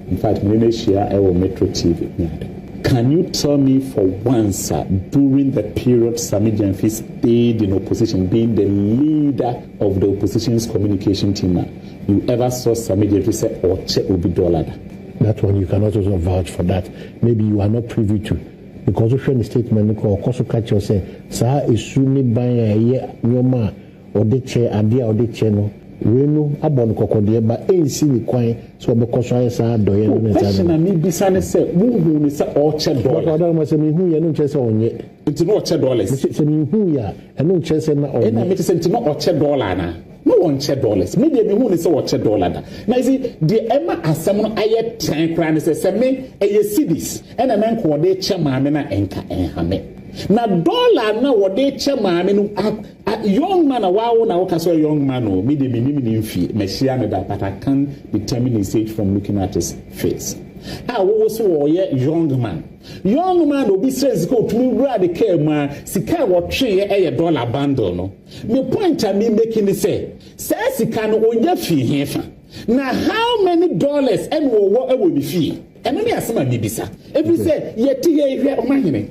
[SPEAKER 10] In fact, Share our Metro TV. Can you tell me for once during the period Sammy Jenfi stayed in opposition, being the leader of the opposition's communication team, you ever saw Sammy Jenfi say or check will be dollar?
[SPEAKER 5] That one you cannot also vouch for that. Maybe you are not privy to. Because if the statement called Koso catch you say, Sir is soon by a year, your ma, or the chair, and dear or the channel. We know about Cocodia, but ain't seen the coin, so because I saw Doyen.
[SPEAKER 10] Question and me beside say, who is orchard dollar?
[SPEAKER 5] I must mean who you know chess on yet.
[SPEAKER 10] It's no orchard dollars.
[SPEAKER 5] It's who ya, and no chess and not
[SPEAKER 10] orchard dollar. No $100. Maybe me who is $100. Now see the Emma as someone I yet 10 crowns says me a cedis and a man called a chamamina enka and hame. Now dollar now what they chamamino a young man a wow now a young man or me the minimum fee messiana that but I can't determine his age from looking at his face. I also a young man. Young man will be says go to me rather care man sika what tree a dollar bundle no. Me point I me making it say sika no onya fee here. Now how many dollars and what will be fee? And let me ask my bibisa. If you say yeti ye omahine.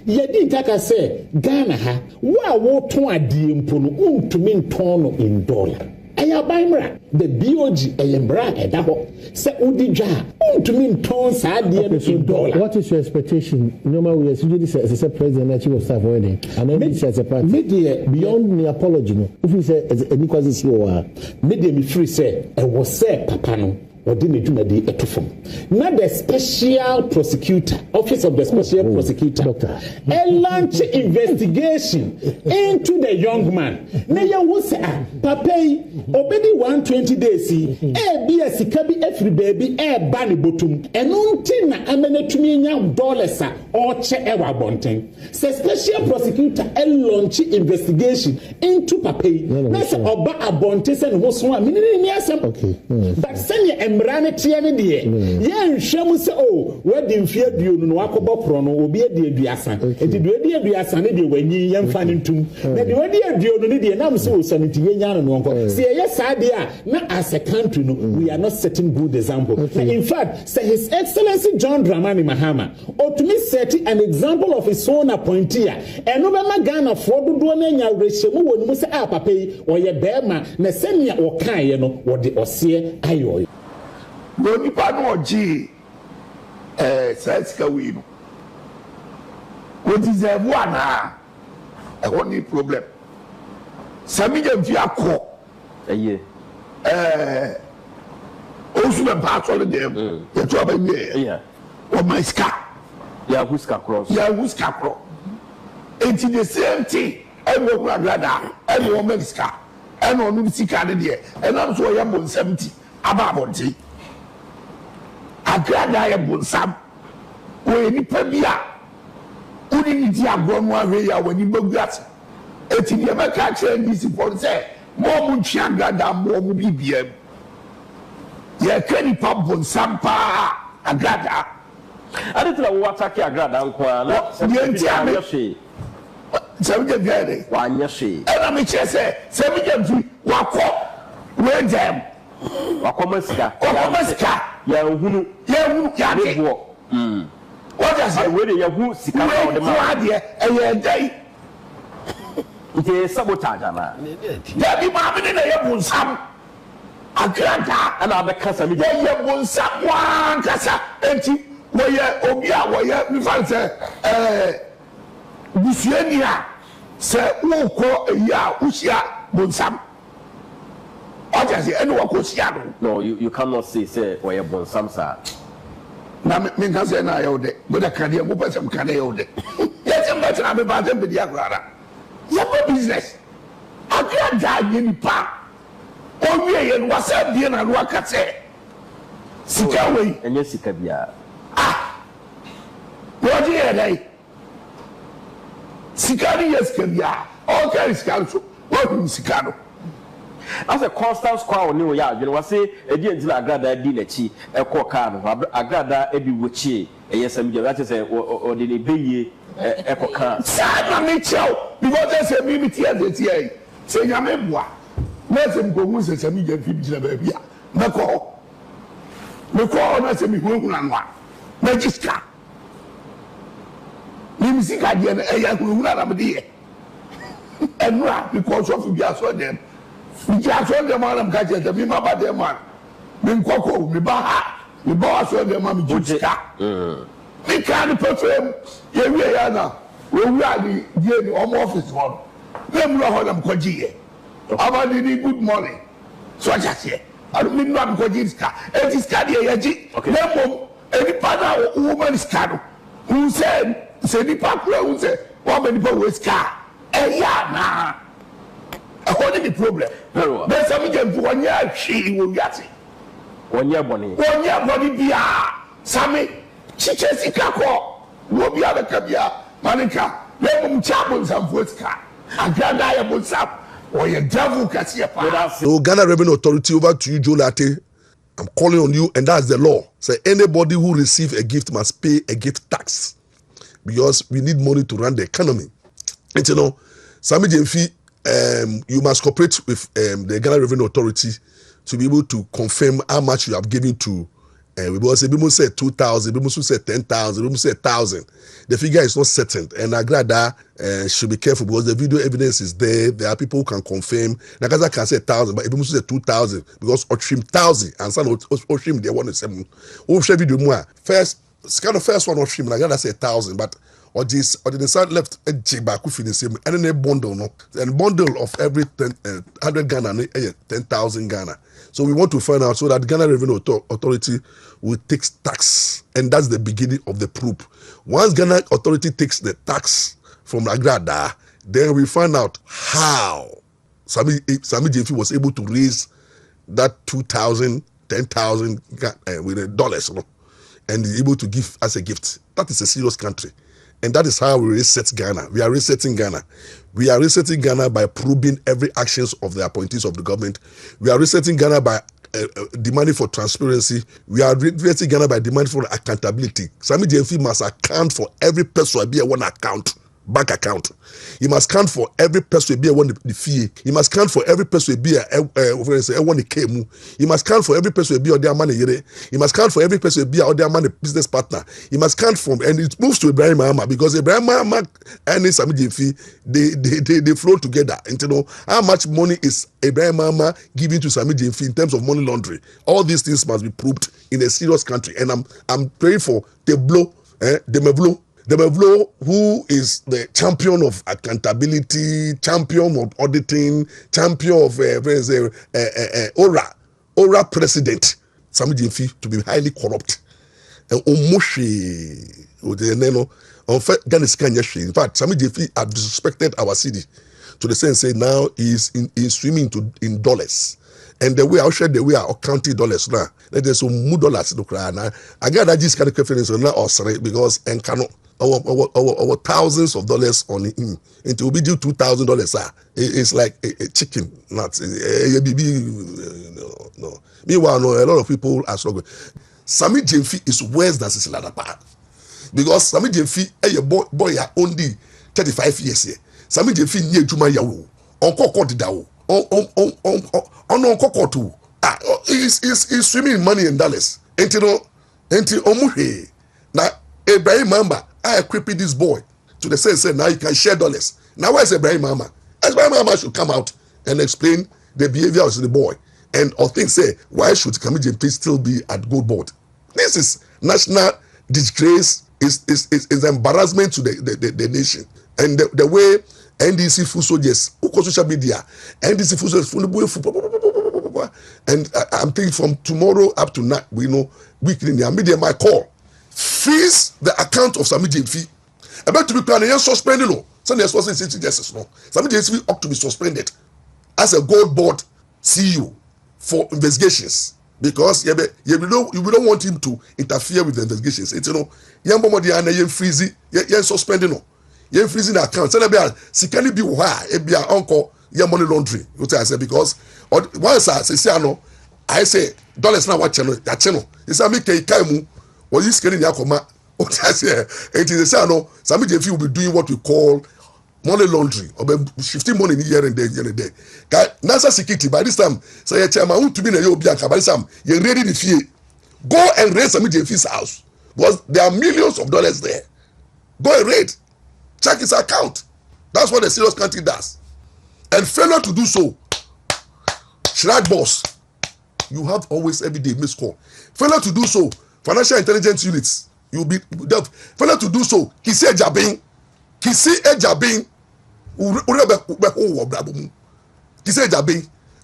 [SPEAKER 10] Yedi taka say Ghana ha wa to adi mpo no to me turn in dollar. Ayabamra the BOG ayembra edaho se udija to mean tons in dollar.
[SPEAKER 5] What is your expectation? Normal we assume this as a president and chief of staff wedding and then this as a party beyond the apology no if you say as any cause is here media me free say I was say papa no
[SPEAKER 10] wɔde ne dwumadi ɛto fam na the special prosecutor office of the special prosecutor launch investigation into the young man na yɛwo sɛ papa yi obedi 120 days yi bi a sika bi afiri baabi ba ne botum ɛno nti na amenatumi nya dollars a ɔkyɛ ɛwɔ abɔnten sɛ special prosecutor launch investigation into papa yi na sɛ ɔba abɔnten sɛ ne ho so a menene ni asɛm but sɛnea mmara ne teɛ ne deɛ yɛnhwɛ mu sɛ o wadi mfie aduonu no wakɔbɔ korɔ no obi adi aduasa nti deɛ adi aduasa ne deɛ wanyi yɛmfa ne ntum na deɛ wadi aduonu ne deɛ nam sɛ ɔsɛ no nti yɛnya no nkɔ sɛ yɛyɛ saa deɛ a na as a country no we are not setting good example in fact say his excellency John Dramani Mahama otumi set an example of his own appointee ɛno bɛma Ghana fo dodoɔ na nya rehyɛmu wɔ mu sɛ papa yi ɔyɛ bɛɛma na sɛnea ɔkaeɛ no wɔde ɔseɛ ayɔ
[SPEAKER 11] no nipa no ɔgye saa sika wei no wɔdeserve anaa ɛhɔ ne problem Sammy mfi akɔ
[SPEAKER 4] ɛyɛ
[SPEAKER 11] osu bɛ mpa asɔre dɛm yɛto abɛwie ɔma sika
[SPEAKER 4] yɛahu sika korɔ
[SPEAKER 11] enti the same thing ɛne ɔkura Agradaa ɛne ɔma sika ɛne ɔnom sika ne deɛ ɛnam so ɔyɛ bonsam ti aba abɔnten Agradaa yɛ bonsam wɔyɛ nipa bi a wone ne di agorɔ no ahwɛ yi a w'ani bɛgu ase eti deɛ bɛka kyerɛ ndc pɔ sɛ ma ɔmo ntwe Agradaa ma ɔmo biribiara mu yɛka nipa bonsam paa Agradaa
[SPEAKER 4] ade tena wo atake Agradaa nko a na
[SPEAKER 11] yɛnti ame Sammy gɛɛde
[SPEAKER 4] wanyɛ hwee
[SPEAKER 11] ɛna mekyerɛ sɛ Sammy mfi wakɔ wɛgyam
[SPEAKER 4] wakɔma sika
[SPEAKER 11] yɛhunu yɛade wɔde sɛ
[SPEAKER 4] wede yɛhu sika na ɔde ma
[SPEAKER 11] adeɛ ɛyɛ dɛn
[SPEAKER 4] nti sabotage ana
[SPEAKER 11] dabi maame ne na yɛ bonsam Agradaa
[SPEAKER 4] ɛna abɛka Sammy
[SPEAKER 11] wɔyɛ bonsam wankasa enti wɔyɛ obi a wɔyɛ mefa sɛ busuani a sɛ wokɔ ayi a wohyia bonsam ɔgya sɛ ɛne wakɔ hyia
[SPEAKER 4] no you cannot say wɔyɛ bonsam saa
[SPEAKER 11] na menka sɛ na ayɛwo dɛ bɛda kadeɛ mopɛ sɛ mka dɛ yɛwo dɛ yɛsɛ mbɛtena mebaa sɛ mpɛdi akorara yɛbɔ business Agradaa nyɛ nipa ɔwieyɛ no wasɛ bie na no waka sɛ sika wei
[SPEAKER 4] ɛnyɛ sika biara
[SPEAKER 11] wɔgye yɛ dɛn sika no yɛ sika biara ɔkari sika no so wɔhum sika no
[SPEAKER 4] as a constant squad ni o ya adwene wase edi enti na Agradaa di n'akyi ɛkɔ kaa no Agradaa edi wɔkyi ɛyɛ Sammy that is ɔde ne beye ɛkɔ kaa
[SPEAKER 11] saa na me kyɛw because sɛ mi tie yi sɛ nyame boa na sɛ mkohu sɛ Sammy mfi gyina baabi a mɛkɔ na sɛ mehunahuna no a mɛgye sika nim sika deɛ no ɛyɛ hunahuna na mede yɛ ɛno a because of bi asɔ dɛm nti asɔ dɛm a na mka kyerɛ sɛ mema ba dɛm a menkɔkɔ meba ha meba asɔ dɛm a megye sika meka ne pɛfɛm yɛwie yɛ na wɔwura ne die ne ɔmo office hɔ no na mmura hɔ na mkɔgye yɛ abade ne good morning so ɔgya seɛ ado menua mkɔgye sika ɛnti sika deɛ yɛgye na mmom nipa no a woma ne sika no hu sɛ nipa kora hu sɛ wɔma nipa wɔ sika ɛyɛ anaa ɛhɔ ne ne problem bɛ Sammy mfi wɔnyɛ ahwee wɔ wiase
[SPEAKER 4] wɔnyɛ bɔne
[SPEAKER 11] biaa Sammy kyekyɛ sika kɔ wɔ bia bɛka bia maneka na mmom kyɛ abonsamfoɔ sika Agradaa yɛ bonsam ɔyɛ devil kɛseɛ paa.
[SPEAKER 2] So Ghana Revenue Authority, over to you, Joe Latte. I'm calling on you, and that's the law. Say anybody who receives a gift must pay a gift tax because we need money to run the economy. And you know, Sammy Jemfi, you must cooperate with the Ghana Revenue Authority to be able to confirm how much you have given to. We say 2,000, we say 10,000, we say 1,000. The figure is not certain, and Agradaa should be careful because the video evidence is there. There are people who can confirm. Nagaza can say 1,000, but if say 2,000 because Ochim 1,000 and some Ochim they want to say. Ochim video more first one Ochim Agradaa say 1,000, but or the side left a back with the same and then a bundle no and bundle of every 100 Ghana 10,000 Ghana. So we want to find out so that Ghana Revenue Authority will take tax, and that's the beginning of the proof. Once Ghana Authority takes the tax from Agradaa, then we find out how Sammy JP was able to raise that 2,000, 10,000 with dollars, you know, and is able to give as a gift. That is a serious country. And that is how we reset Ghana. We are resetting Ghana. We are resetting Ghana by probing every actions of the appointees of the government. We are resetting Ghana by demanding for transparency. We are resetting Ghana by demanding for accountability. Sammy JP must account for every person be a one account. Bank account. He must count for every person be a one the fee. He must count for every person be a one the kemu. He must count for every person be their money. He must count for every person be their money business partner. He must count from, and it moves to Ibrahim Mahama because Ibrahim Mahama and Sammy JP they flow together. And you know how much money is Ibrahim Mahama giving to Sammy JP in terms of money laundering. All these things must be proved in a serious country. And I'm praying for Demevlo, who is the champion of accountability, champion of auditing, champion of Ora president, Sammy JP to be highly corrupt. And in fact, Sammy JP had disrespected our city to the sense say now he's swimming in dollars. And the way I share the way I counting dollars now, there's some more dollars in the crowd. I got that just kind of confidence on now because and cannot. Our thousands of dollars on it. It will be due $2,000. It's like a chicken, not a baby. No. Meanwhile, no, a lot of people are struggling. Sammy JP is worse than Sisi Ladapa because Sammy JP, a boy only 35 years here. Sammy JP near Juma Yawu on Koko Didao on Koko too. He's swimming in money in dollars. Until Omuhe now Ibrahim Mamba. I equipped this boy to the sense that now you can share dollars. Now where's Ibrahim Mama? Ibrahim Mama should come out and explain the behavior of the boy. And or things say, why should Sammy JP still be at gold board? This is national disgrace, is embarrassment to the nation. And the way NDC full soldiers, who social media, NDC full soldiers, and I'm thinking from tomorrow up to night, we know weekly in the media might call. Freeze the account of Sammy JP. About to be planning and suspended. Some of the justice no. Sammy JP ought to be suspended as a gold board CEO for investigations because you don't want him to interfere with the investigations. It's you freeze suspending no. You freezing the account. So she can be why uncle money laundering. What I say because once I say dollars now what channel that channel. It's a make a or this getting Yakoma, what I say, it is a no. Sammy JP will be doing what we call money laundering or shifting money in here and there. NASA security by this time, say, Chairman, who to be in a Yobiaka by this time, you're ready to fear. Go and raid Sammy JP's house because there are millions of dollars there. Go and raid, check his account. That's what a serious country does. And failure to do so, Shrag boss, you have always every day missed call. Failure to do so. Financial intelligence units, you'll be failure to do so. Kisi Ejabin,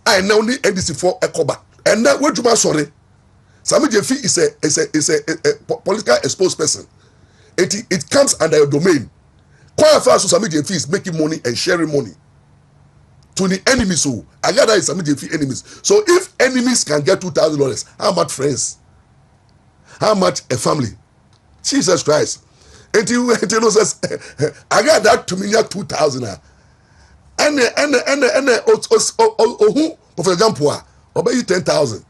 [SPEAKER 2] I now need NDC for Ekoba. And now what you must sorry. Sammy JP is a political exposed person. It comes under your domain. Quite fast, Sammy JP is making money and sharing money to the enemies. So Agradaa is Sammy JP enemies. So if enemies can get $2,000, how much friends? How much a family? Jesus Christ. Until says, I got that to me 2,000. And for example, obey 10,000.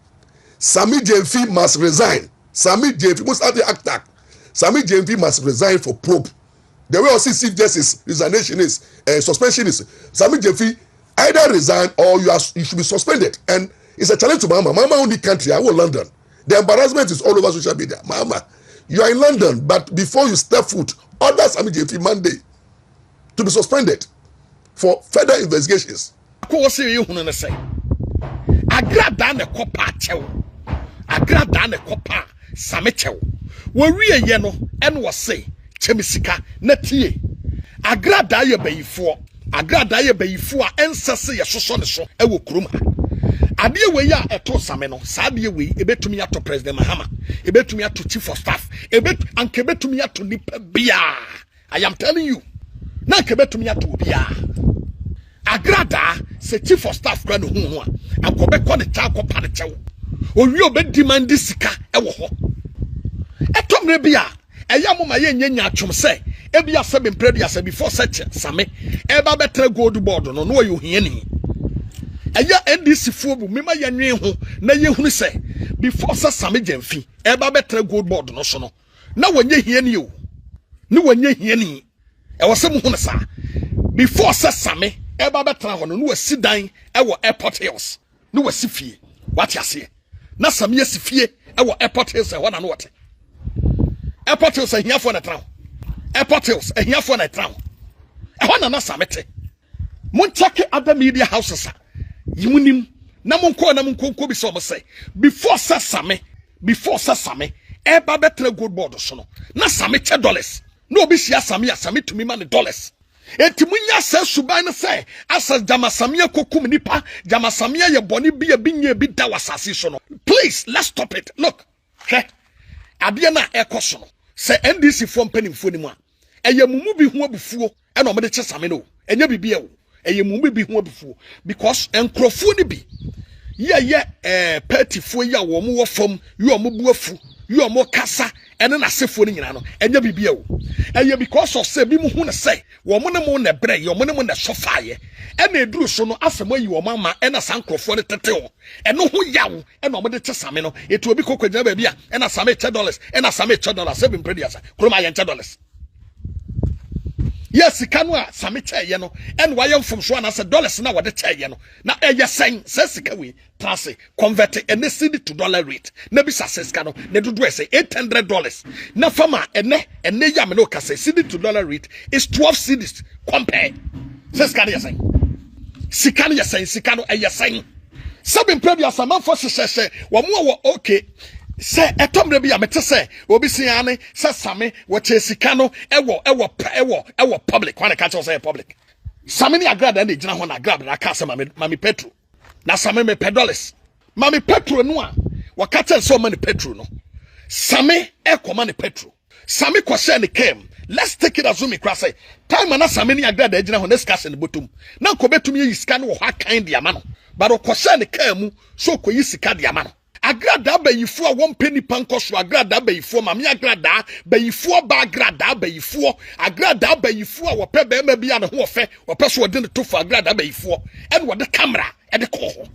[SPEAKER 2] Sammy JP must resign. Sammy JP must have the act. Sammy JP must resign for probe. The way I see Chief Justice resignation is suspension is Sammy JP either resign or you should be suspended. And it's a challenge to Mama. Mama only country, I will London. The embarrassment is all over social media. Mama, you are in London, but before you step foot, order Sammy JP Monday to be suspended for further investigations.
[SPEAKER 1] Agradaa ne kopa chew. Agradaa ne kopa Sammy chew. We ye no and was say
[SPEAKER 12] chemisika na tie Agradaa ye bayifo a ensese ye soso ne so ewo kurom ha ade we ya eto Sammy no saa ade we ebetumi ato President Mahama ebetumi ato Chief of Staff ebetumi ato nipa bia. I am telling you na kebetumi ato bia. Agradaa se Chief of Staff kra no hu a ankobekọ ne cha akọ pa ne chewo owi obedemand sika ewo ho etomre bia eya moma ye nyanya atwom se ebia se bempredi ase before such Sammy eba betre gold board no no yo hia ni eya NDC fo bu mema ya nwen ho na ye hunu se before se Sammy Jamfi eba betre gold board no so no na wanye hia ni o ni wanye hia ni e wo se mu hunu sa before se Sammy eba betre ho no no wasi dan e wo Airport Hills no wasi fie wati ase na Sammy asi fie e wo Airport Hills e ho na no wote Airport Hills ehia fo na tra Airport Hills ehia fo na tra e ho na Sammy te mon check other media houses yimunim na monko bi so mo say before Sammy eba betre gold board so no na Sammy che dollars no obi sia Sammy to me man dollars enti munya se suban no say asa jama Sammy kokum nipa jama Sammy ye boni bi nya bi da wasase so no please let's stop it look okay ade na ekoso no se NDC fo mpanimfo ni mu a eye mumu bi ho abufuo e na omede che Sammy no enya bibia wo eye mumu bi ho abufuo because enkrofo ni bi ye party fo ya wo mo wo fam yo mo bu afu yo mo kasa ene na sefo ni nyina no enya bibia wo eye because of say bi mu hu ne say wo mo ne mo na bre yo mo ne mo na sofaye ena eduru so no asemo yi wo mama ena sankrofo ne tete wo eno ho yawo ena omede che Sammy no etu obi kokogina ba bia ena Sammy che dollars ena Sammy che dollars se bi mprediasa kroma ye che dollars. Yes, kanwa Sammy che ye no en wa yem fom so na se dollars na wode che ye no na eye sen se sika we trase convert ene cedi to dollar rate na bisa se sika no ne dodo ese $800 na fama ene ya me no ka se cedi to dollar rate is 12 cedis compare se sika ne sen sika ne sen sika no eye sen sabe mpedi asama fo se wo mo wo okay se etomre bi amete se obi siane se Sammy wo chesika no ewo public when catch us say public Sammy ni Agradaa na gina ho na Agradaa na ka se mami petro na Sammy me $10 mami petro no a wo catch so mani petro no Sammy ekoma ni petro Sammy ko share ni kem let's take it as we cry say time na Sammy ni Agradaa gina ho na scarce ni botum na ko betum yi sika no ho akan dia ma no but ko share ni kem mu so ko yi sika dia ma no Agradaa bayifo a won penny pankoso Agradaa bayifo mami Agradaa bayifo ba Agradaa bayifo a wo pe be ma bia ne ho ofe wo pe so de ne to for Agradaa bayifo en wo de camera e de ko ho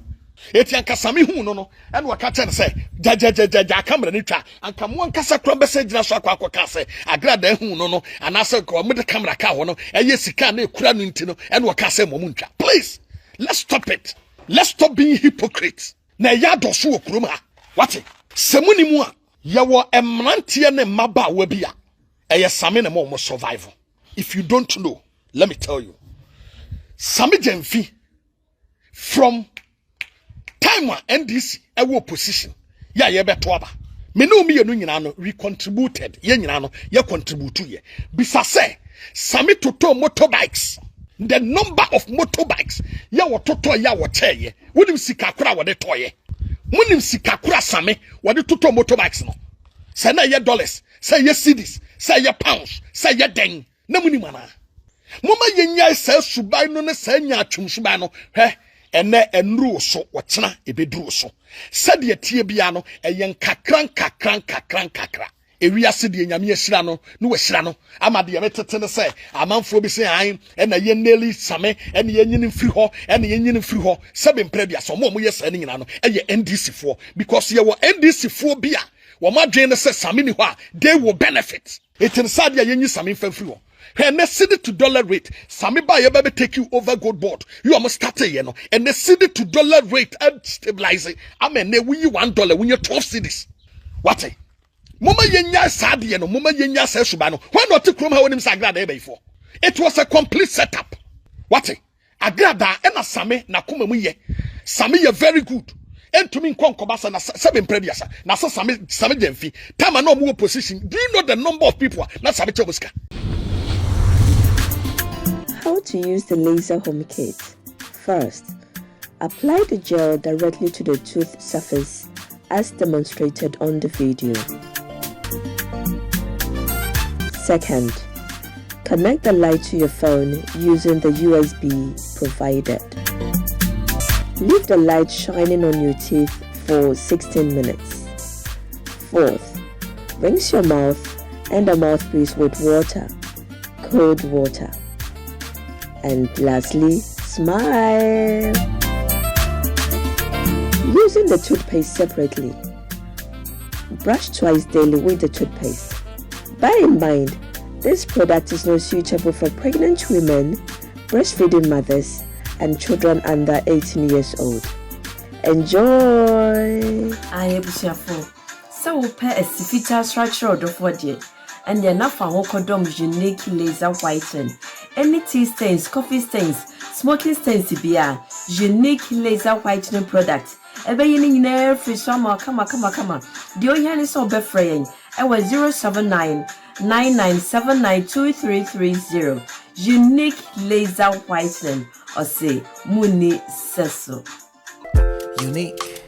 [SPEAKER 12] eti anka Sammy hu no en wo ka chen say ja camera ni twa anka mo anka sakra be se gina so akwa ka say Agradaa hu no ana say ko mo de camera ka ho no eye sika na ekura no nti no en wo ka say mo mu ntwa please let's stop it let's stop being hypocrites na ya doso okurum ha wate semuni mu a ye wo emrantie ne maba wa bia eye Sammy na mo survival. If you don't know, let me tell you, Sammy Jamfi from time wa NDC ewo opposition ya ye beto aba me no me yenu nyina no we contributed ye nyina no ye contribute ye bisa say Sammy toto motorbikes. The number of motorbikes ya wototo ya wocheye wonim sika kura wode toye munim sika kura Sammy wode toto motorbikes no say na ye dollars say ye cedis say ye pounds say ye den na munim ana moma ye nya say suban no ne say nya atwum suban no ene enru so wochena ebeduru so said ye tie bia no eye kakran ewiase de nyame ahira no no wahira no amade ye metete ne se amanfo bi se han na ye neli Sammy na ye nyini firi ho na ye nyini firi ho sebe mprebia so mo yesa ne nyina no eye NDC fo because ye wo NDC fo bia wo madwen ne se Sammy ni ho a they will benefit etin sad ye nyi Sammy fa firi ho and the cedi to dollar rate Sammy ba ye be take you over gold board you almost started ye no and the cedi to dollar rate and stabilize amen ne we $1 when you 12 cedis what Mama yenya sadie no mama yenya sa suba no when not krom ha wonim sa Agradaa bayifo it was a complete setup what Agradaa na Sammy na koma mu ye Sammy ye very good entumi nkonkobasa na sebe mprediasa na Sammy Jemfi time na omo opposition. Do you know the number of people na Sammy Chobuska?
[SPEAKER 13] How to use the laser home kit. First, apply the gel directly to the tooth surface as demonstrated on the video. Second, connect the light to your phone using the USB provided. Leave the light shining on your teeth for 16 minutes. Fourth, rinse your mouth and the mouthpiece with water, cold water. And lastly, smile. Using the toothpaste separately. Brush twice daily with the toothpaste. Bear in mind, this product is not suitable for pregnant women, breastfeeding mothers, and children under 18 years old. Enjoy!
[SPEAKER 14] I am Brefo. So we pair a sifita structure of the and the enough for unique laser whiten. Any tea stains, coffee stains, smoking stains to unique laser whitening product. Ebe yini nyina free summer kama. The Oheneba is so befraying. I was 079-9979-2330. Unique laser whitening or say Muni Seso.
[SPEAKER 15] Unique.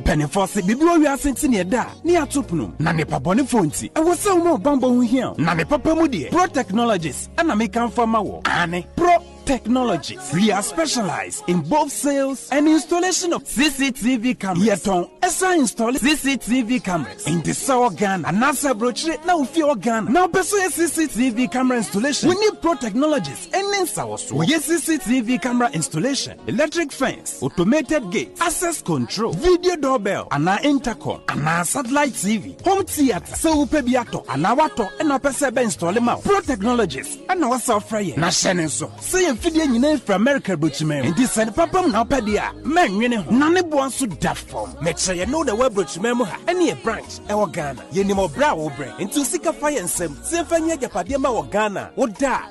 [SPEAKER 15] Penifose bibio wi asenti ne da ne atopno na ne pabone fonti e wo se wo bambo hu hia na ne papa mu de Pro Technologies ana me kan fama wo ane Pro Technologies. We are specialized in both sales and installation of CCTV cameras. Yeton esa install CCTV cameras in the South Ghana and NASA brochure na ufi Ghana. Now person CCTV camera installation. We need Pro Technologies and Nensa also. We use CCTV camera installation, electric fence, automated gate, access control, video doorbell, and intercom, and satellite TV, home theater. So upe biato, and wato, and a person be install them out. Pro Technologies and our software. Na shenenso. Say fidie nyina from America brochime and this and papa na opedia man nwene ho na ne bo anso da form me che no the web brochime mu ha ene branch e wo Ghana ye ni mo bra wo bre into sika fire nsem se fanya japade ma wo Ghana wo da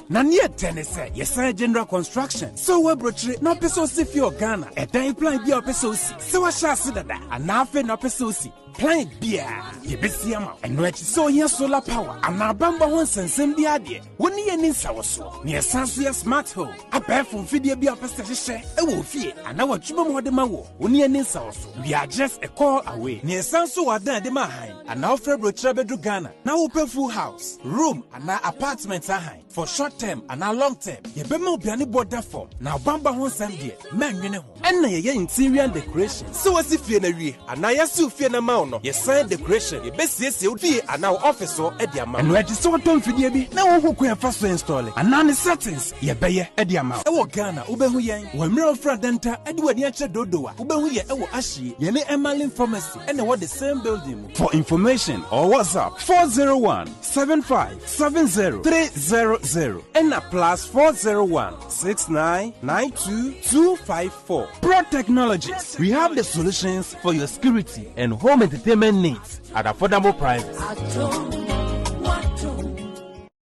[SPEAKER 15] na ne tenese yes general construction so web brochire na peso si fi o Ghana e dan plan bi o peso si se wa sha se dada ana afi na peso si plan bia ye besiama eno echi so here solar power ana bamba ho nsensem bi ade woni ye ni nsawoso ne esanso ye smart home abefo fidie bi apese hye e wo fie ana watwuma mo de ma wo woni ye ni nsawoso we are just a call away ne esanso wadan de ma han ana ofre brochire bedu Ghana na wo pay full house room ana apartment ahan for short term ana long term ye be ma obiane border form na bamba ho nsem de manwene ho enna ye interior decoration so wasi fie na wie ana yesu fie na ma no yes decoration ye besiesie odi ana office o e di ama no edi so ton fidie bi na wo hokun afa so install ana ne settings ye beye e di ama e wo Ghana wo behu yen wo mre ofra denta e di wadi ache dodowa wo behu ye e wo ahie ye ne Emalin pharmacy and what the same building. For information or WhatsApp 401-7570-300 and a plus 401-6992-254. Pro Technologies. We have the solutions for your security and home entertainment needs at affordable prices.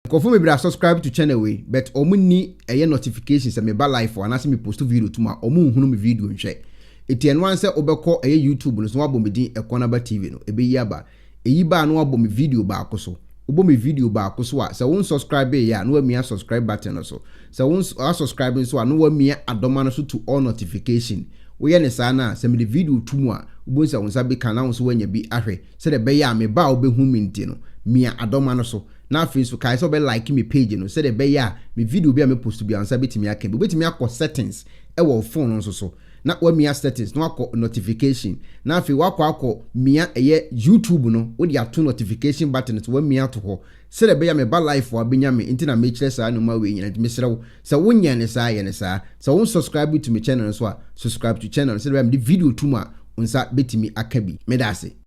[SPEAKER 16] Confirm me bra subscribe to channel we but omu ni eye notifications me ba live or anase me post video tuma omu hunu me video nhwe etian wan se obekọ eye YouTube no so wabọ me din Ekonaba TV no ebe yi aba eyi ba no wabọ me video ba akoso obo me video ba akoso a se won subscribe ya no wamia subscribe button no so se won subscribe so no wamia adoma no so to all notification we ye ne sa na se me the video tumu a obo se won sa be kana won so wanya bi ahwe se de be ya me ba obehu mi nti no mia adoma no so na Facebook kai so be like me page no se de be ya me video bi a me post bi ansa betimi aka be betimi akọ settings e wo phone no so na wa mia status no akọ notification na afi wakọ mia eye YouTube no wo dia to notification button to wa mia to ho se de be ya me ba live wa benya me nti na me kire saa no ma we nyina me serew se wonya ne saa ye ne saa se won subscribe to my channel so a subscribe to channel se de be me video tuma unsa betimi aka bi me da se